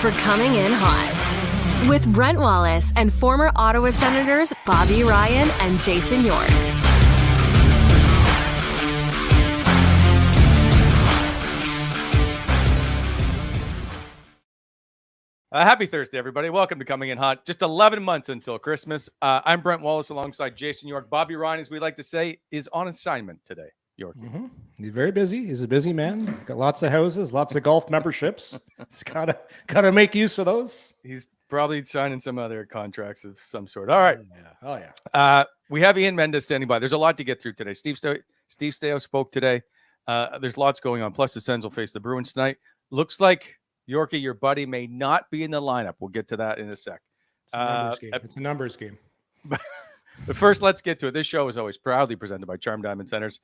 for Coming In Hot with Brent Wallace and former Ottawa Senators Bobby Ryan and Jason York. Happy Thursday, everybody. Welcome to Coming In Hot. Just 11 months until Christmas. I'm Brent Wallace alongside Jason York. Bobby Ryan, as we like to say, is on assignment today. York. Mm-hmm. He's very busy. He's a busy man. He's got lots of houses, lots of golf memberships. He's gotta make use of those. He's probably signing some other contracts of some sort. All right. Oh yeah. We have Ian Mendes standing by. There's a lot to get through today. Steve Staios spoke today. There's lots going on. Plus, the Sens will face the Bruins tonight. Looks like Yorkie, your buddy, may not be in the lineup. We'll get to that in a sec. It's a numbers game. But first, let's get to it. This show is always proudly presented by Charm Diamond Centers.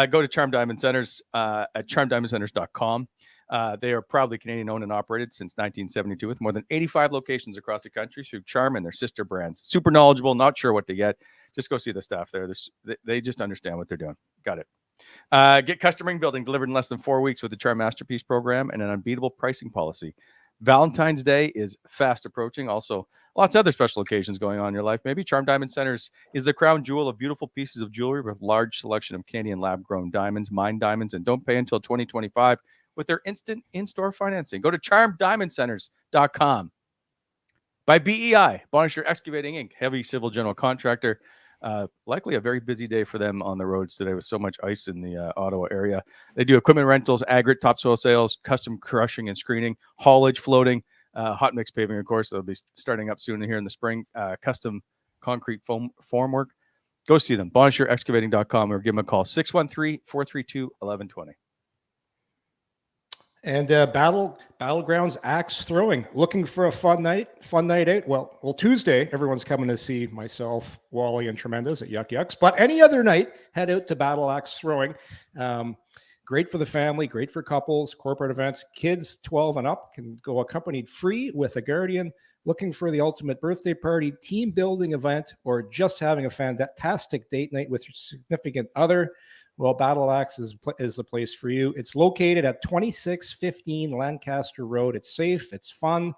Go to Charm Diamond Centers at charmdiamondcenters.com. They are proudly Canadian-owned and operated since 1972 with more than 85 locations across the country through Charm and their sister brands. Super knowledgeable, not sure what to get. Just go see the staff there. They just understand what they're doing. Got it. Get custom ring building delivered in less than 4 weeks with the Charm Masterpiece program and an unbeatable pricing policy. Valentine's Day is fast approaching. Also, lots of other special occasions going on in your life. Maybe Charm Diamond Centers is the crown jewel of beautiful pieces of jewelry with large selection of Canadian lab-grown diamonds, mined diamonds, and don't pay until 2025 with their instant in-store financing. Go to charmdiamondcenters.com. By BEI, Bonisher Excavating Inc., heavy civil general contractor. Likely a very busy day for them on the roads today with so much ice in the Ottawa area. They do equipment rentals, aggregate, topsoil sales, custom crushing and screening, haulage, floating, hot mix paving, of course. They'll be starting up soon here in the spring. Custom concrete formwork. Go see them. BonisherExcavating.com or give them a call. 613-432-1120. And Battlegrounds axe throwing. Looking for a fun night out? Well, Tuesday, everyone's coming to see myself, Wally, and Tremendous at Yuck Yucks. But any other night, head out to Battle Axe Throwing. Great for the family, great for couples, corporate events. Kids 12 and up can go accompanied free with a guardian. Looking for the ultimate birthday party, team building event, or just having a fantastic date night with your significant other. Well, Battle Axe is the place for you. It's located at 2615 Lancaster Road. It's safe. It's fun.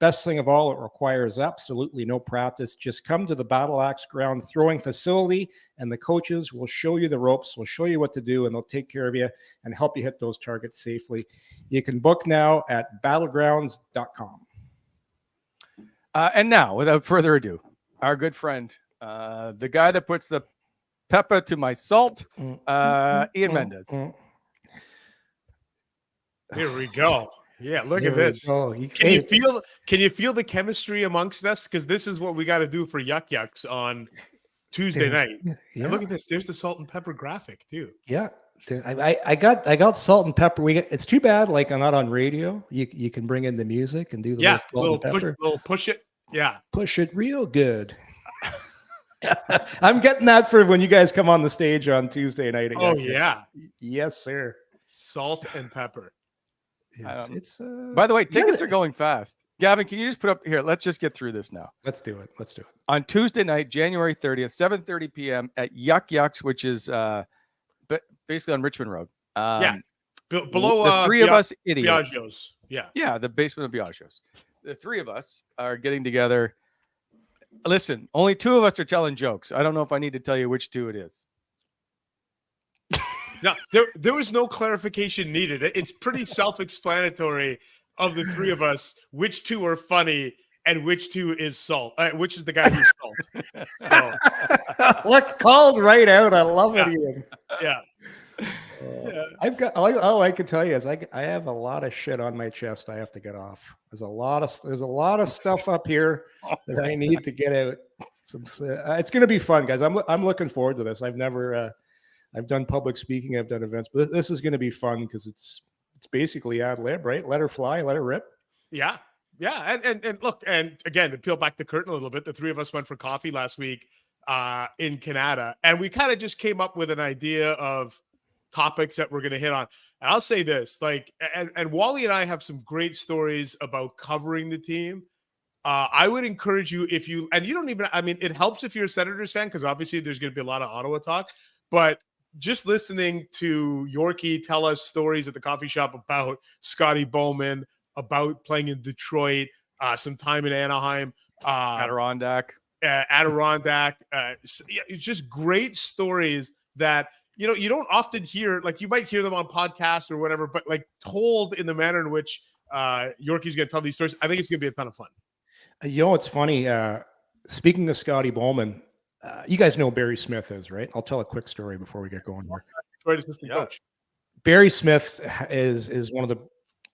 Best thing of all, it requires absolutely no practice. Just come to the Battle Axe ground throwing facility, and the coaches will show you the ropes, will show you what to do, and they'll take care of you and help you hit those targets safely. You can book now at battlegrounds.com. And now, without further ado, our good friend, the guy that puts the pepper to my salt, Ian Mendes. Here we go. Yeah, look at this. Can you feel the chemistry amongst us? Because this is what we got to do for Yuck Yucks on Tuesday night. Yeah. And look at this. There's the salt and pepper graphic too. Yeah. I got salt and pepper. It's too bad, like I'm not on radio. You can bring in the music and do the little push it. Yeah, push it real good. I'm getting that for when you guys come on the stage on Tuesday night again. Oh yeah, yes sir. Salt and pepper. By the way, tickets are going fast. Gavin, can you just put up here? Let's just get through this now. Let's do it. On Tuesday night, January 30th, 7:30 p.m. at Yuck Yucks, which is basically on Richmond Road. Below the three of us idiots. Biagio's. Yeah, the basement of Biagio's. The three of us are getting together. Listen, only two of us are telling jokes. I don't know if I need to tell you which two it is. No, there was no clarification needed. It's pretty self-explanatory of the three of us, which two are funny and which two is salt. Which is the guy who's salt. Look, called right out. I love it, Ian. Yeah. I've got all I can tell you is I have a lot of shit on my chest I have to get off. There's a lot of stuff up here that I need to get out. It's going to be fun, guys. I'm looking forward to this. I've done public speaking, I've done events, but this is going to be fun because it's basically ad lib, right? Let her fly, let her rip. Yeah. And look, and again, to peel back the curtain a little bit, the three of us went for coffee last week in Canada, and we kind of just came up with an idea of topics that we're going to hit on. And I'll say this, and Wally and I have some great stories about covering the team. I would encourage you, and you don't even, it helps if you're a Senators fan, because obviously there's going to be a lot of Ottawa talk, but just listening to Yorkie tell us stories at the coffee shop about Scotty Bowman, about playing in Detroit, some time in Anaheim, Adirondack. Adirondack. It's just great stories that, you don't often hear. Like, you might hear them on podcasts or whatever, but like told in the manner in which Yorkie's going to tell these stories. I think it's going to be a ton of fun. It's funny. Speaking of Scotty Bowman, you guys know who Barry Smith is, right? I'll tell a quick story before we get going here. Detroit assistant coach. Barry Smith is one of the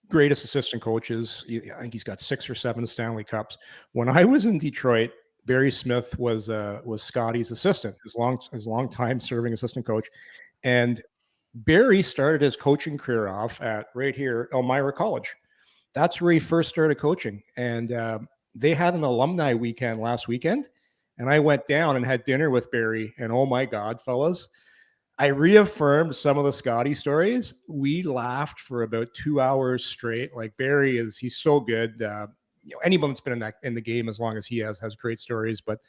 greatest assistant coaches. I think he's got 6 or 7 Stanley Cups. When I was in Detroit, Barry Smith was Scotty's assistant, his long time serving assistant coach, and Barry started his coaching career off at right here, Elmira College. That's where he first started coaching, and they had an alumni weekend last weekend, and I went down and had dinner with Barry, and oh my God, fellas, I reaffirmed some of the Scotty stories. We laughed for about 2 hours straight. Like, Barry he's so good. Anyone that's been in the game as long as he has great stories. But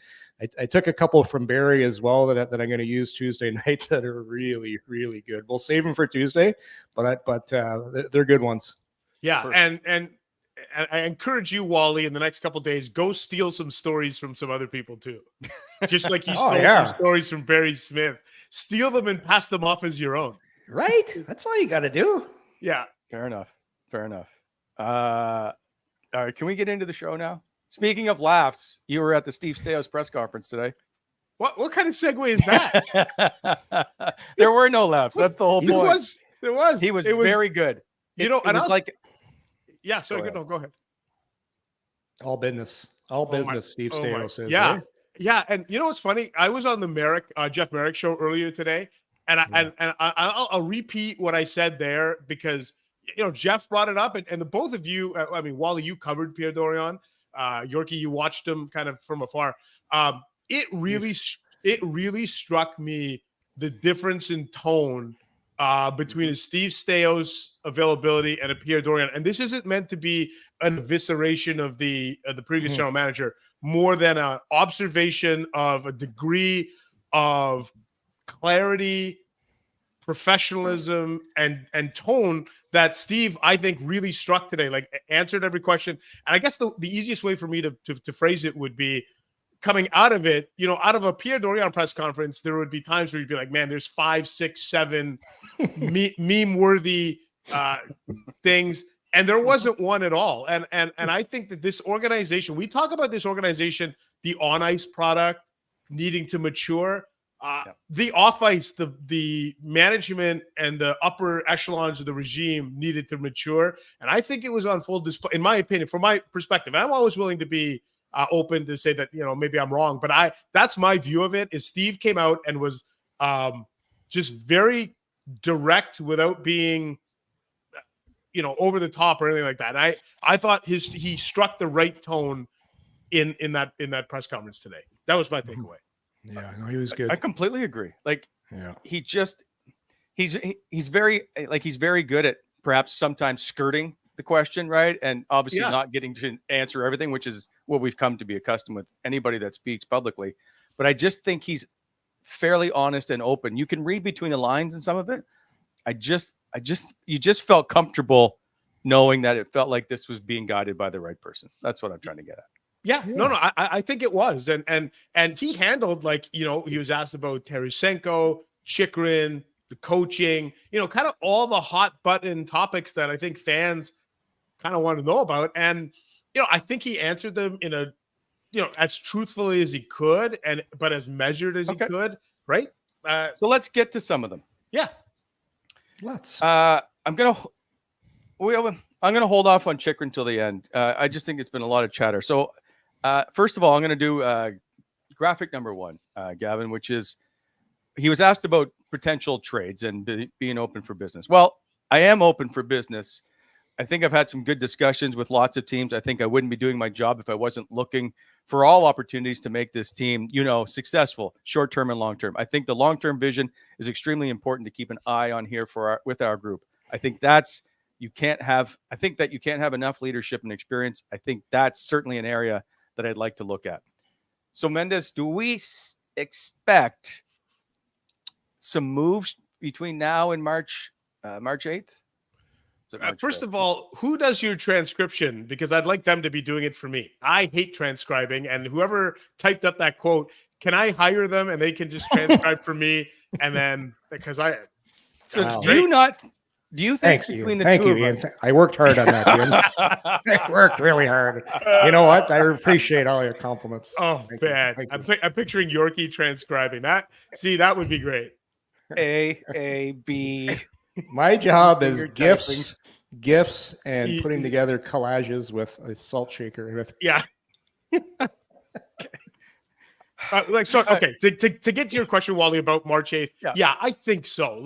I took a couple from Barry as well that I'm going to use Tuesday night that are really, really good. We'll save them for Tuesday, but they're good ones. Yeah, and I encourage you, Wally, in the next couple of days, go steal some stories from some other people too. Just like you stole some stories from Barry Smith. Steal them and pass them off as your own. Right? That's all you got to do. Yeah. Fair enough. All right, can we get into the show now? Speaking of laughs, you were at the Steve Staios press conference today. What kind of segue is that? There were no laughs. That's the whole point. There was. He was very good. It was like... Yeah, sorry, go go ahead. All business. Steve Staios says. Yeah. Right? Yeah, and you know what's funny? I was on the Jeff Merrick show earlier today, and I'll repeat what I said there because Jeff brought it up, and the both of you, Wally, you covered Pierre Dorion, Yorkie, you watched him kind of from afar. It really struck me the difference in tone between a Steve Staios availability and a Pierre Dorion. And this isn't meant to be an evisceration of the previous general manager, more than an observation of a degree of clarity, professionalism, and tone that Steve, I think, really struck today, like answered every question. And I guess the easiest way for me to phrase it would be, coming out of it, out of a Pierre Dorion press conference, there would be times where you'd be like, man, there's 5, 6, 7 meme-worthy things. And there wasn't one at all. And I think that this organization, we talk about this organization, the on-ice product needing to mature. The off-ice, the management and the upper echelons of the regime needed to mature. And I think it was on full display, in my opinion, from my perspective. And I'm always willing to be open to say that, maybe I'm wrong, but that's my view of it. Is Steve came out and was just very direct without being, over the top or anything like that. And I thought he struck the right tone in that press conference today. That was my takeaway. Yeah, no, he was good. I completely agree. Like, yeah, he's very good at perhaps sometimes skirting the question, right? And obviously not getting to answer everything, which is what we've come to be accustomed with anybody that speaks publicly. But I just think he's fairly honest and open. You can read between the lines in some of it. You just felt comfortable knowing that it felt like this was being guided by the right person. That's what I'm trying to get at. Yeah. No, I think it was. And he handled, like, he was asked about Tarasenko, Chychrun, the coaching, kind of all the hot button topics that I think fans kind of want to know about. And, I think he answered them in a, as truthfully as he could, but as measured as he could. Right. So let's get to some of them. Yeah. Let's. I'm going to hold off on Chychrun until the end. I just think it's been a lot of chatter. So first of all, I'm going to do graphic number 1, Gavin, which is he was asked about potential trades and being open for business. Well, I am open for business. I think I've had some good discussions with lots of teams. I think I wouldn't be doing my job if I wasn't looking for all opportunities to make this team, successful, short-term and long-term. I think the long-term vision is extremely important to keep an eye on here with our group. I think you can't have enough leadership and experience. I think that's certainly an area that I'd like to look at. So Mendes, do we expect some moves between now and March 8th? First 5th. of all, who does your transcription? Because I'd like them to be doing it for me. I hate transcribing, and whoever typed up that quote, can I hire them and they can just transcribe for me? And then because So Wow. do you think Thanks, between Ian. the Thank two you, of Ian. us? I worked hard on that, Ian. I worked really hard. You know what? I appreciate all your compliments. Oh, Thank you. bad. Thank you. I'm picturing Yorkie transcribing that. See, that would be great. A, B. My job is Finger gifts, and E- putting together collages with a salt shaker. Yeah. Okay. To get to your question, Wally, about March 8th. Yeah. Yeah, I think so.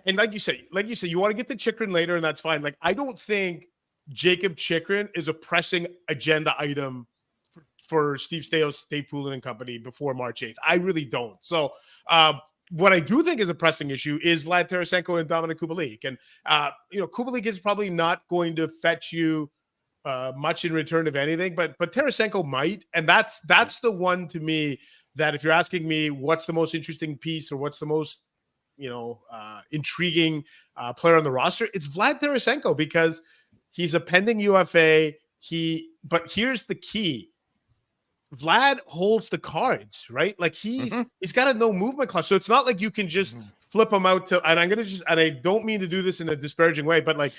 And like you said, you want to get the Chychrun later, and that's fine. Like, I don't think Jacob Chychrun is a pressing agenda item for Steve Staios, Dave Poulin and company before March 8th. I really don't. So, what I do think is a pressing issue is Vlad Tarasenko and Dominic Kubalik. And, Kubalik is probably not going to fetch you much in return of anything, but Tarasenko might. And that's the one to me that if you're asking me what's the most interesting piece or what's the most, intriguing player on the roster, it's Vlad Tarasenko because he's a pending UFA. But here's the key. Vlad holds the cards, right? Like he's got a no movement clause. So it's not like you can just flip him out to, and I don't mean to do this in a disparaging way, but like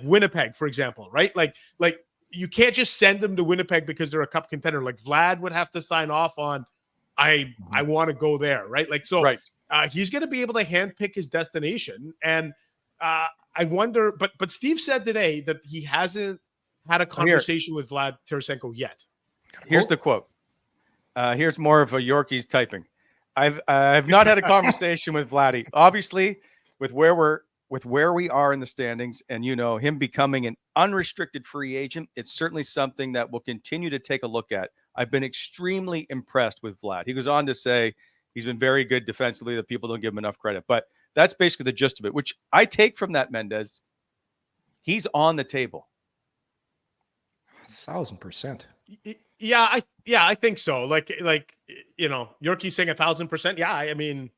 Winnipeg, for example, right? Like you can't just send them to Winnipeg because they're a cup contender. Like Vlad would have to sign off on, I want to go there, right? Like, so Right. He's going to be able to handpick his destination. And I wonder, but Steve said today that he hasn't had a conversation with Vlad Tarasenko yet. Here's the quote. Here's more of a Yorkie's typing. I've not had a conversation with Vladdy. Obviously, with where we are in the standings, and him becoming an unrestricted free agent, it's certainly something that we'll continue to take a look at. I've been extremely impressed with Vlad. He goes on to say he's been very good defensively, that people don't give him enough credit. But that's basically the gist of it, which I take from that, Mendes. He's on the table. 1,000%. Yeah, I think so. Like Yorkie saying 1,000%. Yeah, I mean,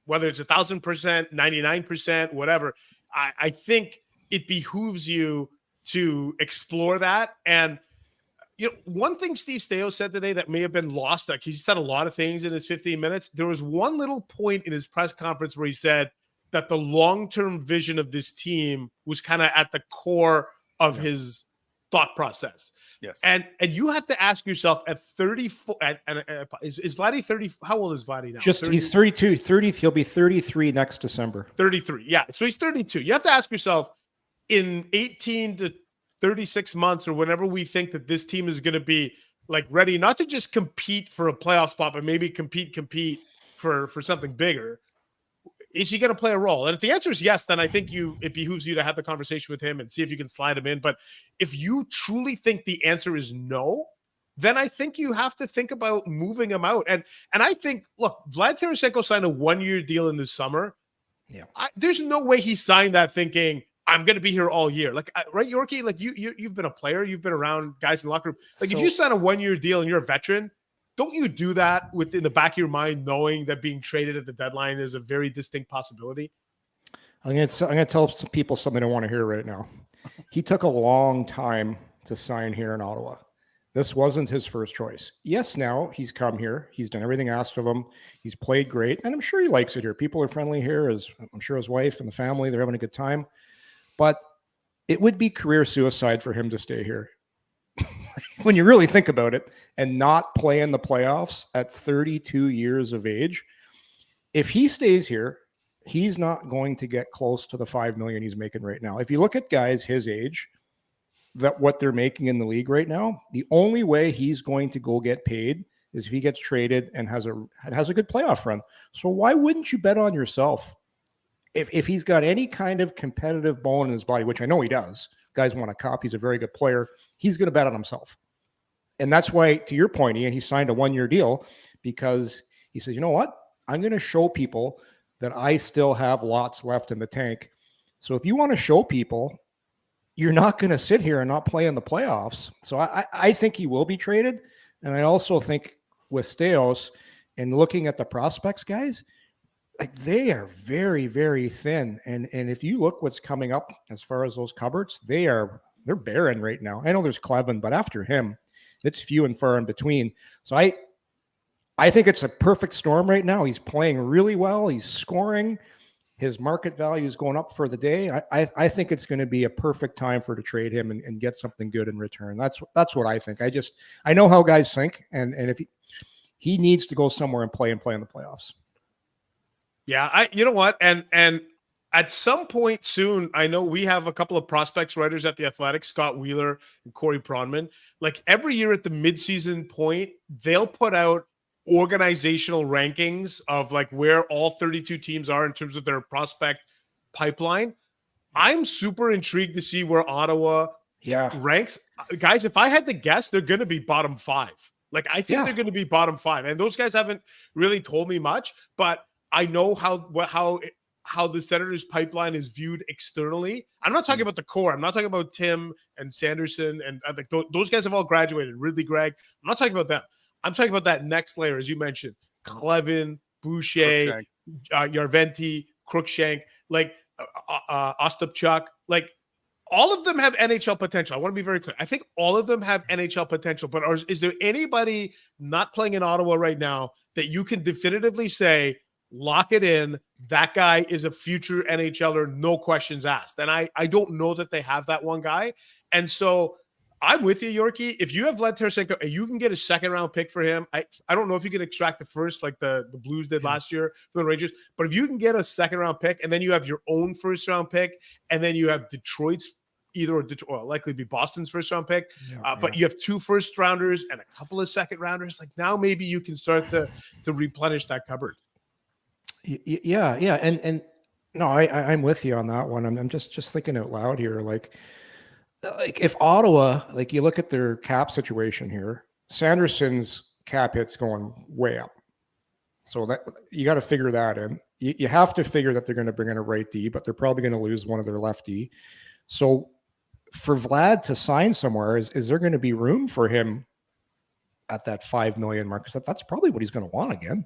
whether it's 1,000%, 99%, whatever, I think it behooves you to explore that. And one thing Steve Staios said today that may have been lost, like he said a lot of things in his 15 minutes. There was one little point in his press conference where he said that the long-term vision of this team was kind of at the core of his thought process. Yes. And you have to ask yourself at 34, is Vladdy 30? How old is Vladdy now? He's 32, 30. He'll be 33 next December. 33. Yeah. So he's 32. You have to ask yourself in 18 to 36 months or whenever we think that this team is going to be like ready, not to just compete for a playoff spot, but maybe compete for something bigger. Is he going to play a role? And if the answer is yes, then I think it behooves you to have the conversation with him and see if you can slide him in. But if you truly think the answer is no, then I think you have to think about moving him out. And I think, look, Vlad Tarasenko signed a 1-year deal in the summer. Yeah. There's no way he signed that thinking, I'm going to be here all year. Like, right, Yorkie? Like you've been a player. You've been around guys in the locker room. Like, if you sign a 1-year deal and you're a veteran, don't you do that within the back of your mind, knowing that being traded at the deadline is a very distinct possibility? I'm going to tell some people something I want to hear right now. He took a long time to sign here in Ottawa. This wasn't his first choice. Yes, now he's come here. He's done everything asked of him. He's played great, and I'm sure he likes it here. People are friendly here. I'm sure his wife and the family, they're having a good time. But it would be career suicide for him to stay here. When you really think about it, and not play in the playoffs at 32 years of age. If he stays here, he's not going to get close to the $5 million he's making right now. If you look at guys his age, what they're making in the league right now, the only way he's going to go get paid is if he gets traded and has a good playoff run. So why wouldn't you bet on yourself? If he's got any kind of competitive bone in his body, which I know he does, guys want a cup, he's a very good player, he's going to bet on himself. And that's why, to your point, Ian, he signed a 1-year deal because he says, you know what? I'm going to show people that I still have lots left in the tank. So if you want to show people, you're not going to sit here and not play in the playoffs. So I think he will be traded. And I also think with Staios and looking at the prospects, guys, like they are very, very thin. And if you look what's coming up as far as those cupboards, they're barren right now. I know there's Clevin, but after him, it's few and far in between. So I think it's a perfect storm right now. He's playing really well. He's scoring. His market value is going up for the day. I think it's going to be a perfect time to trade him and get something good in return. That's what I think. I know how guys think, and if he needs to go somewhere and play in the playoffs. Yeah, you know what? And at some point soon, I know we have a couple of prospects writers at the Athletic, Scott Wheeler and Corey Pronman. Like every year at the midseason point, they'll put out organizational rankings of like where all 32 teams are in terms of their prospect pipeline. I'm super intrigued to see where Ottawa ranks. Guys, if I had to guess, they're going to be bottom 5. Like I think they're going to be bottom 5. And those guys haven't really told me much, but I know how the Senators pipeline is viewed externally. I'm not talking about the core. I'm not talking about Tim and Sanderson and like those guys have all graduated. Ridley Gregg. I'm not talking about them. I'm talking about that next layer, as you mentioned, Clevin, Boucher, Yarventi, Crookshank, like Ostapchuk. Like all of them have NHL potential. I want to be very clear. I think all of them have NHL potential. But is there anybody not playing in Ottawa right now that you can definitively say, lock it in, that guy is a future NHLer, no questions asked? And I don't know that they have that one guy. And so I'm with you, Yorkie. If you have Vlad Tarasenko and you can get a second-round pick for him, I don't know if you can extract the first like the Blues did last year for the Rangers, but if you can get a second-round pick and then you have your own first-round pick and then you have Detroit's likely be Boston's first-round pick, but you have 2 first-rounders and a couple of second-rounders, like now maybe you can start to replenish that cupboard. Yeah. And no, I'm with you on that one. I'm just thinking out loud here. Like if Ottawa, like you look at their cap situation here, Sanderson's cap hit's going way up. So that you got to figure that in. You have to figure that they're going to bring in a right D, but they're probably going to lose one of their left D. So for Vlad to sign somewhere, is there going to be room for him at that $5 million mark? Because that's probably what he's going to want again.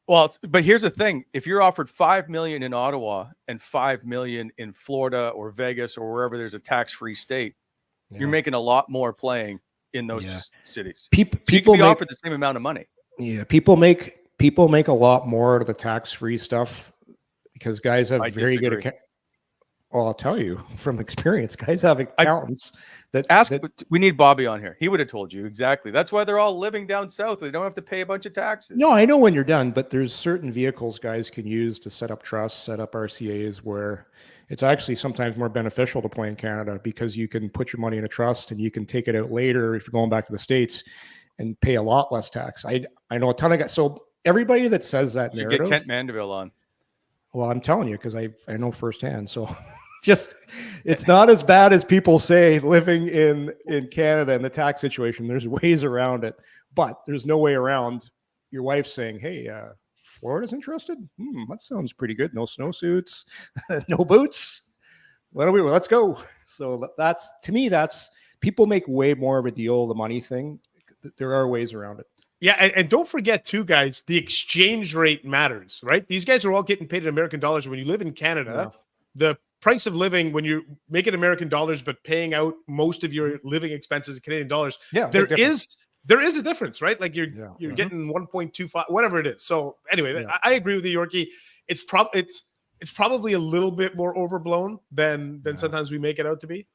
Well, but here's the thing. If you're offered $5 million in Ottawa and $5 million in Florida or Vegas or wherever there's a tax-free state, you're making a lot more playing in those cities. People be offered the same amount of money. Yeah, people make a lot more of the tax-free stuff because guys have very good well, I'll tell you from experience, guys have accountants we need Bobby on here. He would have told you exactly. That's why they're all living down south. They don't have to pay a bunch of taxes. No, I know when you're done, but there's certain vehicles guys can use to set up trusts, set up RCAs where it's actually sometimes more beneficial to play in Canada because you can put your money in a trust and you can take it out later if you're going back to the States and pay a lot less tax. I know a ton of guys. So everybody that says that narrative, get Kent Mandeville on. Well, I'm telling you, because I know firsthand. So just it's not as bad as people say living in Canada and the tax situation. There's ways around it, but there's no way around your wife saying, hey, Florida's interested? That sounds pretty good. No snowsuits, no boots. Let's go. So that's, to me, that's people make way more of a deal of the money thing. There are ways around it. Yeah, and don't forget too, guys, the exchange rate matters, right? These guys are all getting paid in American dollars. When you live in Canada, the price of living, when you're making American dollars but paying out most of your living expenses in Canadian dollars, there is a difference, right? Like you're getting 1.25, whatever it is. So anyway, I agree with you, Yorkie. It's probably a little bit more overblown than sometimes we make it out to be.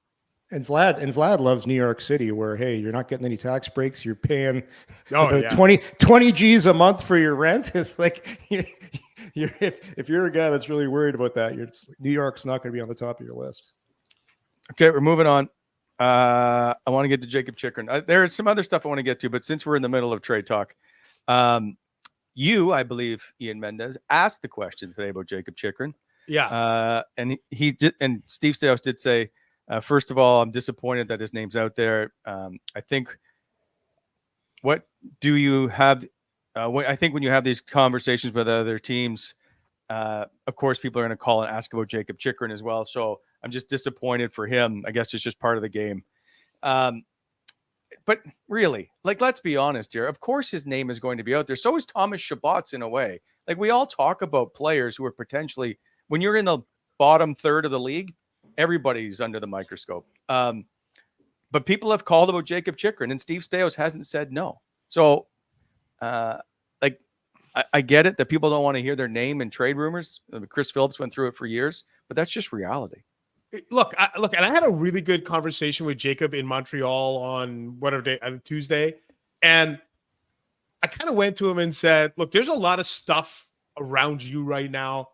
And Vlad loves New York City, where hey, you're not getting any tax breaks. You're paying 20 G's a month for your rent. It's like if you're a guy that's really worried about that, New York's not going to be on the top of your list. Okay, we're moving on. I want to get to Jacob Chychrun. There's some other stuff I want to get to, but since we're in the middle of trade talk, I believe, Ian Mendes asked the question today about Jacob Chychrun. Yeah, and he did, and Steve Stajos did say. First of all, I'm disappointed that his name's out there. I think what do you have? I think when you have these conversations with other teams, of course, people are going to call and ask about Jacob Chychrun as well. So I'm just disappointed for him. I guess it's just part of the game. But really, like, let's be honest here. Of course, his name is going to be out there. So is Thomas Chabot's in a way. Like, we all talk about players who are potentially, when you're in the bottom third of the league, everybody's under the microscope. But people have called about Jacob Chychrun, and Steve Staios hasn't said no. So, like, I get it that people don't want to hear their name in trade rumors. Chris Phillips went through it for years, but that's just reality. Look, and I had a really good conversation with Jacob in Montreal on whatever day, on Tuesday, and I kind of went to him and said, "Look, there's a lot of stuff around you right now.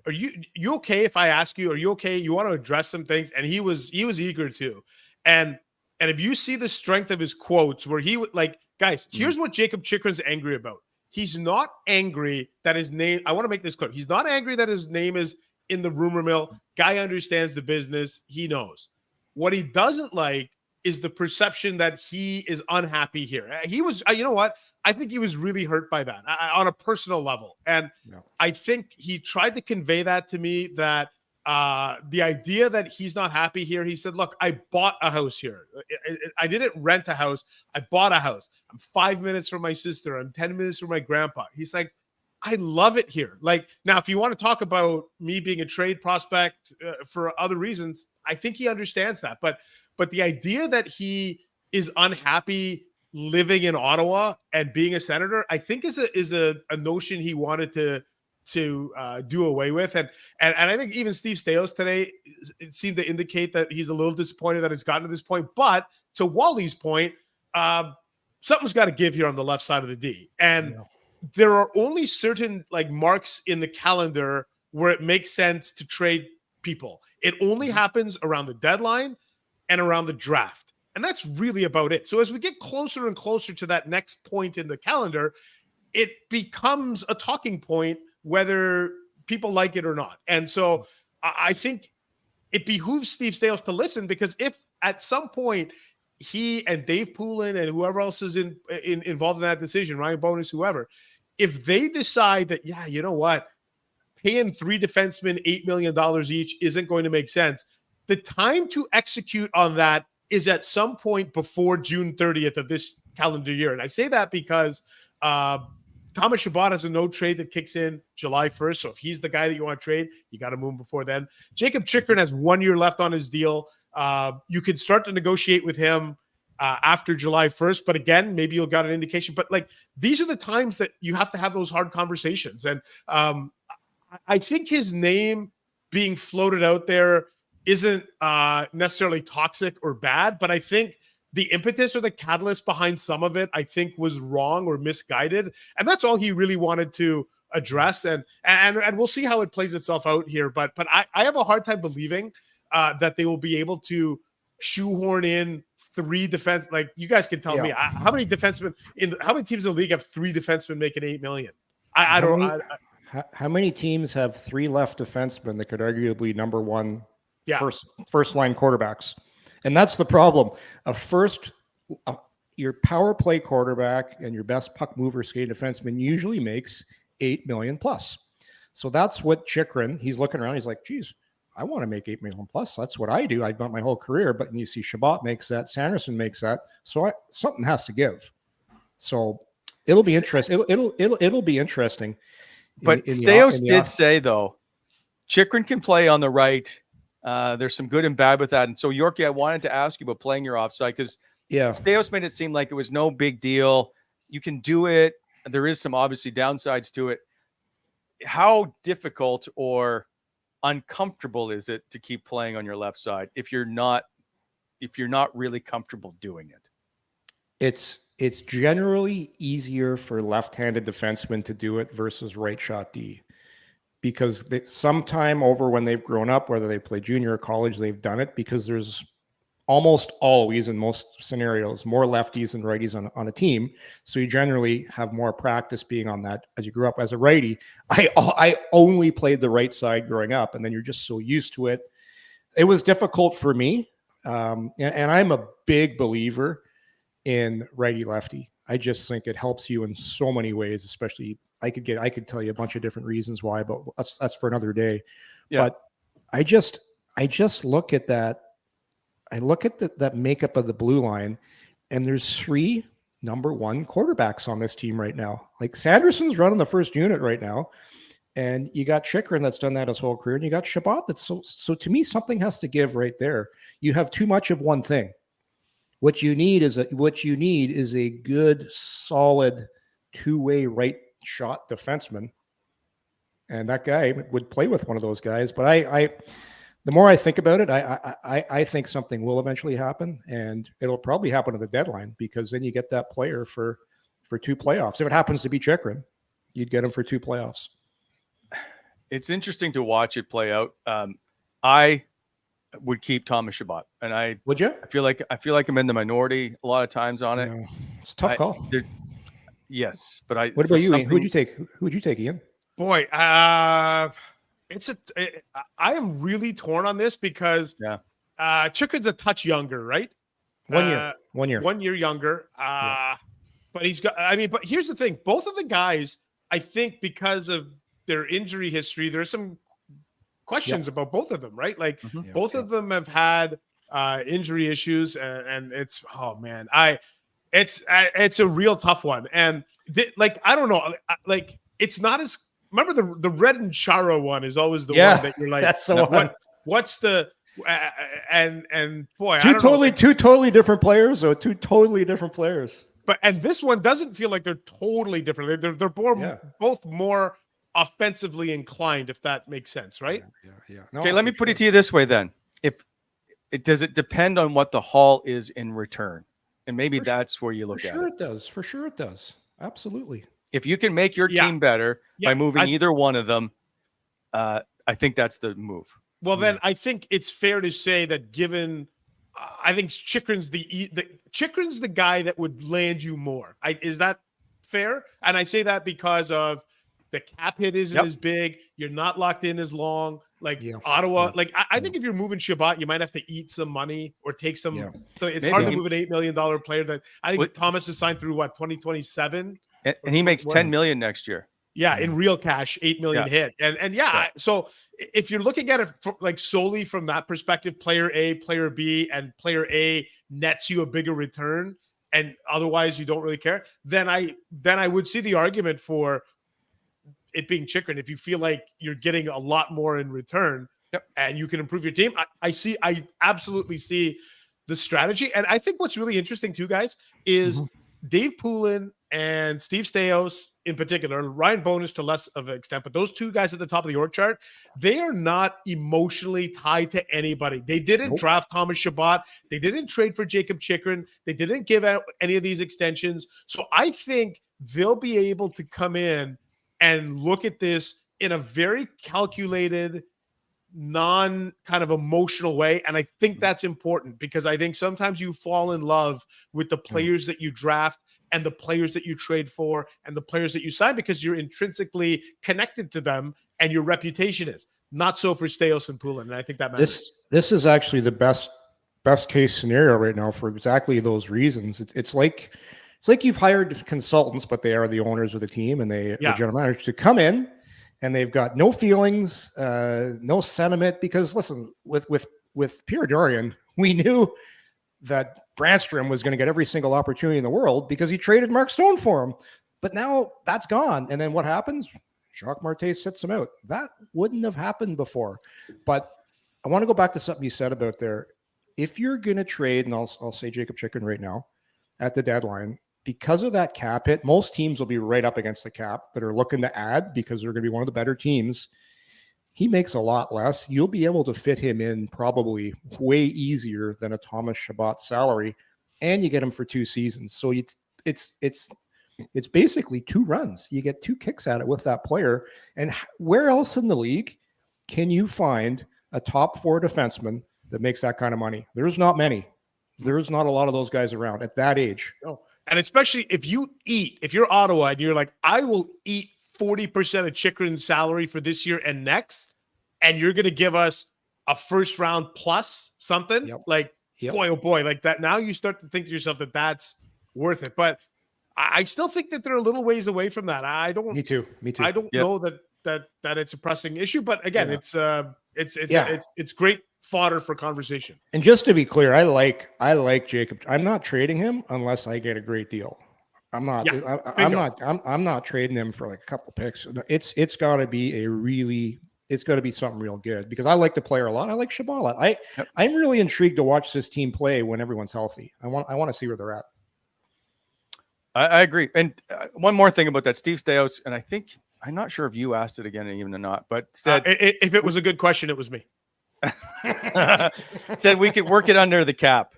Are you okay if I ask you? Are you okay? You want to address some things?" And he was eager to, and if you see the strength of his quotes, where he would like, guys, here's what Jacob Chychrun's angry about. He's not angry that his name. I want to make this clear. He's not angry that his name is in the rumor mill. Guy understands the business. He knows. What he doesn't like is the perception that he is unhappy here. He was, you know what? I think he was really hurt by that on a personal level. And I think he tried to convey that to me, that the idea that he's not happy here. He said, look, I bought a house here. I didn't rent a house. I bought a house. I'm 5 minutes from my sister. I'm 10 minutes from my grandpa. He's like, I love it here. Like, now, if you want to talk about me being a trade prospect for other reasons, I think he understands that. But the idea that he is unhappy living in Ottawa and being a Senator, I think is a notion he wanted to do away with. And I think even Steve Staios today, it seemed to indicate that he's a little disappointed that it's gotten to this point. But to Wally's point, something's got to give here on the left side of the D. And there are only certain like marks in the calendar where it makes sense to trade people. It only happens around the deadline and around the draft. And that's really about it. So as we get closer and closer to that next point in the calendar, it becomes a talking point whether people like it or not. And so I think it behooves Steve Staios to listen, because if at some point he and Dave Poulin and whoever else is involved in that decision, Ryan Bonus, whoever, if they decide that, yeah, you know what, paying 3 defensemen $8 million each isn't going to make sense, the time to execute on that is at some point before June 30th of this calendar year. And I say that because Thomas Chabot has a no trade that kicks in July 1st. So if he's the guy that you want to trade, you got to move him before then. Jacob Chychrun has 1 year left on his deal. You could start to negotiate with him after July 1st. But again, maybe you'll got an indication. But like, these are the times that you have to have those hard conversations. And I think his name being floated out there isn't necessarily toxic or bad, but I think the impetus or the catalyst behind some of it, I think, was wrong or misguided. And that's all he really wanted to address. And we'll see how it plays itself out here. But I have a hard time believing that they will be able to shoehorn in 3 defense. Like, you guys can tell me how many defensemen how many teams in the league have 3 defensemen making $8 million? How many teams have 3 left defensemen that could arguably number one first line quarterbacks? And that's the problem. Your power play quarterback and your best puck mover skating defenseman usually makes $8 million plus. So that's what Chychrun, he's looking around. He's like, geez, I want to make $8 million plus. That's what I do. I've done my whole career. But you see Chabot makes that, Sanderson makes that. So something has to give. So it'll be interesting. It'll be interesting. But Staios did say, though, Chychrun can play on the right. There's some good and bad with that. And so, Yorkie, I wanted to ask you about playing your offside, because Staios made it seem like it was no big deal. You can do it. There is some obviously downsides to it. How difficult or uncomfortable is it to keep playing on your left side if you're not really comfortable doing it? It's generally easier for left-handed defensemen to do it versus right shot D, because sometime over when they've grown up, whether they play junior or college, they've done it, because there's almost always, in most scenarios, more lefties than righties on a team. So you generally have more practice being on that as you grew up. As a righty, I only played the right side growing up, and then you're just so used to it. It was difficult for me, and I'm a big believer in righty lefty. I just think it helps you in so many ways, especially I could tell you a bunch of different reasons why, but that's for another day. Yeah. But I just look at that. I look at that makeup of the blue line, and there's 3 number 1 quarterbacks on this team right now. Like Sanderson's running the first unit right now, and you got Chychrun that's done that his whole career, and you got Chabot. That's so to me, something has to give right there. You have too much of one thing. What you need is a good, solid, two-way right shot defenseman, and that guy would play with one of those guys. But the more I think about it, I think something will eventually happen, and it'll probably happen at the deadline, because then you get that player for 2 playoffs. If it happens to be Chychrun, you'd get him for 2 playoffs. It's interesting to watch it play out. I would keep Thomas Chabot, and Would you? I feel like I'm in the minority a lot of times on it. No, it's a tough call. Yes, but What about you, Ian? Who would you take? Who would you take, Ian? Boy, I am really torn on this because Chychrun's a touch younger, right? 1 year. 1 year. 1 year younger. But he's got. But here's the thing: both of the guys, I think, because of their injury history, there's some questions about both of them, right? Like both of them have had injury issues, and it's it's a real tough one. And I don't know, like it's not as. Remember the Red and Chara one is always the one that you're like, that's the one. What's the and boy, two totally different players, or 2 totally different players. And this one doesn't feel like they're totally different. They're both more offensively inclined, if that makes sense, right? Yeah. No, okay, let me put it to you this way then. Does it depend on what the haul is in return? And maybe that's where you look at it. For sure it does. Absolutely. If you can make your team better by moving either one of them, I think that's the move. Well, then I think it's fair to say that given I think Chychrun's Chychrun's the guy that would land you more. Is that fair? And I say that because of the cap hit isn't as big. You're not locked in as long. Like Ottawa, I think if you're moving Chabot, you might have to eat some money or take some. So it's hard to move an $8 million player that I think Thomas is signed through 2027, and he makes $10 million next year. Yeah, in real cash, 8 million hit, and so if you're looking at it solely from that perspective, player A, player B, and player A nets you a bigger return, and otherwise you don't really care, then I would see the argument for it being Chychrun. If you feel like you're getting a lot more in return, and you can improve your team, I absolutely see the strategy, and I think what's really interesting too, guys, is Dave Poulin and Steve Staios in particular, Ryan Bonus to less of an extent, but those 2 guys at the top of the org chart, they are not emotionally tied to anybody. They didn't draft Thomas Chabot. They didn't trade for Jacob Chychrun. They didn't give out any of these extensions. So I think they'll be able to come in and look at this in a very calculated, non kind of emotional way. And I think that's important because I think sometimes you fall in love with the players that you draft and the players that you trade for and the players that you sign because you're intrinsically connected to them and your reputation is. Not so for Staios and Poulin, and I think that matters. This is actually the best case scenario right now for exactly those reasons. It's like you've hired consultants, but they are the owners of the team and the general manager to come in, and they've got no feelings, no sentiment. Because listen, with Pierre Dorian, we knew that Brandstrom was going to get every single opportunity in the world because he traded Mark Stone for him. But now that's gone. And then what happens? Jacques Martin sits him out. That wouldn't have happened before. But I want to go back to something you said about there. If you're going to trade, and I'll say Jacob Chychrun right now, at the deadline, because of that cap hit, most teams will be right up against the cap that are looking to add because they're going to be one of the better teams. He makes a lot less. You'll be able to fit him in probably way easier than a Thomas Chabot salary, and you get him for 2 seasons. So it's basically 2 runs. You get 2 kicks at it with that player. And where else in the league can you find a top 4 defenseman that makes that kind of money? There's not many. There's not a lot of those guys around at that age. Oh, and especially if you're Ottawa and you're like, I will eat 40% of Chychrun's salary for this year and next, and you're going to give us a first round plus something boy, oh boy, like that. Now you start to think to yourself that that's worth it. But I still think that they're a little ways away from that. Me too. I don't know that it's a pressing issue, but again, it's great fodder for conversation. And just to be clear, I like Jacob. I'm not trading him unless I get a great deal. I'm not. Yeah, I'm not trading him for like a couple picks. It's got to be it's got to be something real good because I like the player a lot. I like Shabala. I'm really intrigued to watch this team play when everyone's healthy. I want to see where they're at. I agree. And one more thing about that, Steve Stais, and I'm not sure if you asked it again even or not, but said if it was a good question, it was me. Said we could work it under the cap.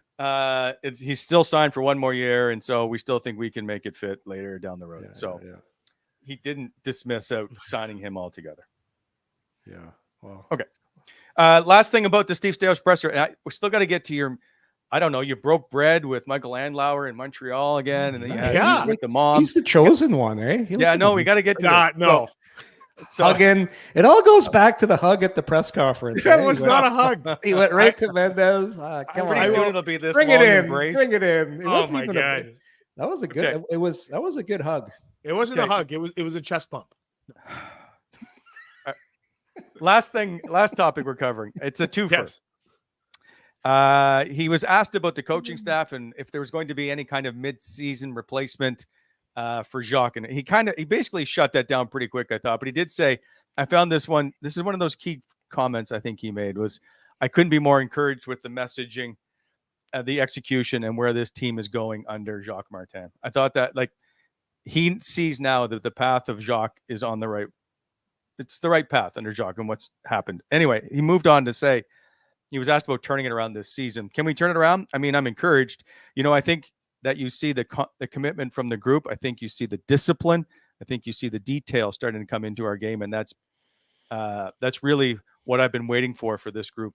He's still signed for one more year, and so we still think we can make it fit later down the road. He didn't dismiss out signing him altogether. Yeah. Well. Okay. Last thing about the Steve Stais presser, we still got to get to your. I don't know. You broke bread with Michael Andlauer in Montreal again, and then you had with the mom. He's the chosen one, eh? We got to get to that. No. So hugging. It all goes back to the hug at the press conference. That was not a hug. He went right to Mendes. Pretty soon it'll be this. Bring it in. Bring it in. It oh my god, that was a good. Okay. That was a good hug. It wasn't a hug. It was a chest bump. Last topic we're covering. It's a twofer. Yes. He was asked about the coaching staff and if there was going to be any kind of mid-season replacement for Jacques, and he basically shut that down pretty quick, I thought. But he did say, I found this one. This is one of those key comments I think he made was, I couldn't be more encouraged with the messaging, the execution, and where this team is going under Jacques Martin. I thought that he sees now that the path of Jacques is on the right. It's the right path under Jacques and what's happened. Anyway, he moved on to say, he was asked about turning it around this season. Can we turn it around? I mean, I'm encouraged. I think that you see the commitment from the group. I think you see the discipline. I think you see the detail starting to come into our game. And that's really what I've been waiting for this group.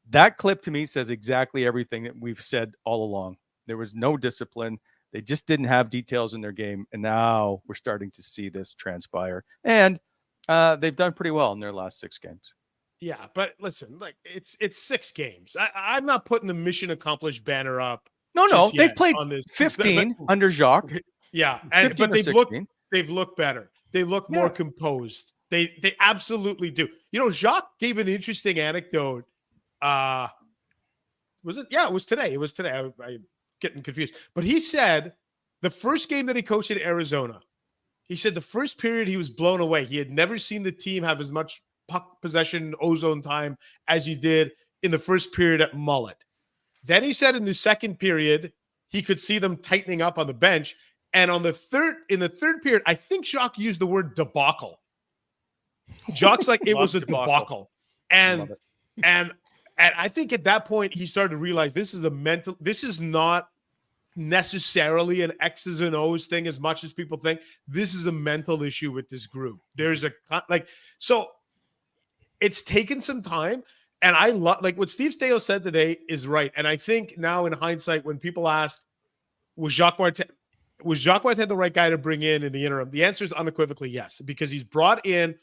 That clip to me says exactly everything that we've said all along. There was no discipline. They just didn't have details in their game. And now we're starting to see this transpire. And they've done pretty well in their last 6 games. Yeah, but listen, it's 6 games. I'm not putting the mission accomplished banner up. No, they've played 15 under Jacques. Yeah, but they've looked better. They look more composed. They absolutely do. Jacques gave an interesting anecdote. Was it? Yeah, it was today. It was today. I'm getting confused. But he said the first game that he coached in Arizona, he said the first period he was blown away. He had never seen the team have as much puck possession, ozone time as he did in the first period at Mullet. Then he said in the second period, he could see them tightening up on the bench. And in the third period, I think Jacques used the word debacle. Jacques it was a debacle. And I think at that point, he started to realize this is not necessarily an X's and O's thing as much as people think. This is a mental issue with this group. There's so it's taken some time. And I love what Steve Stais said today is right. And I think now in hindsight, when people ask, was Jacques Martin the right guy to bring in the interim? The answer is unequivocally yes, because he's brought in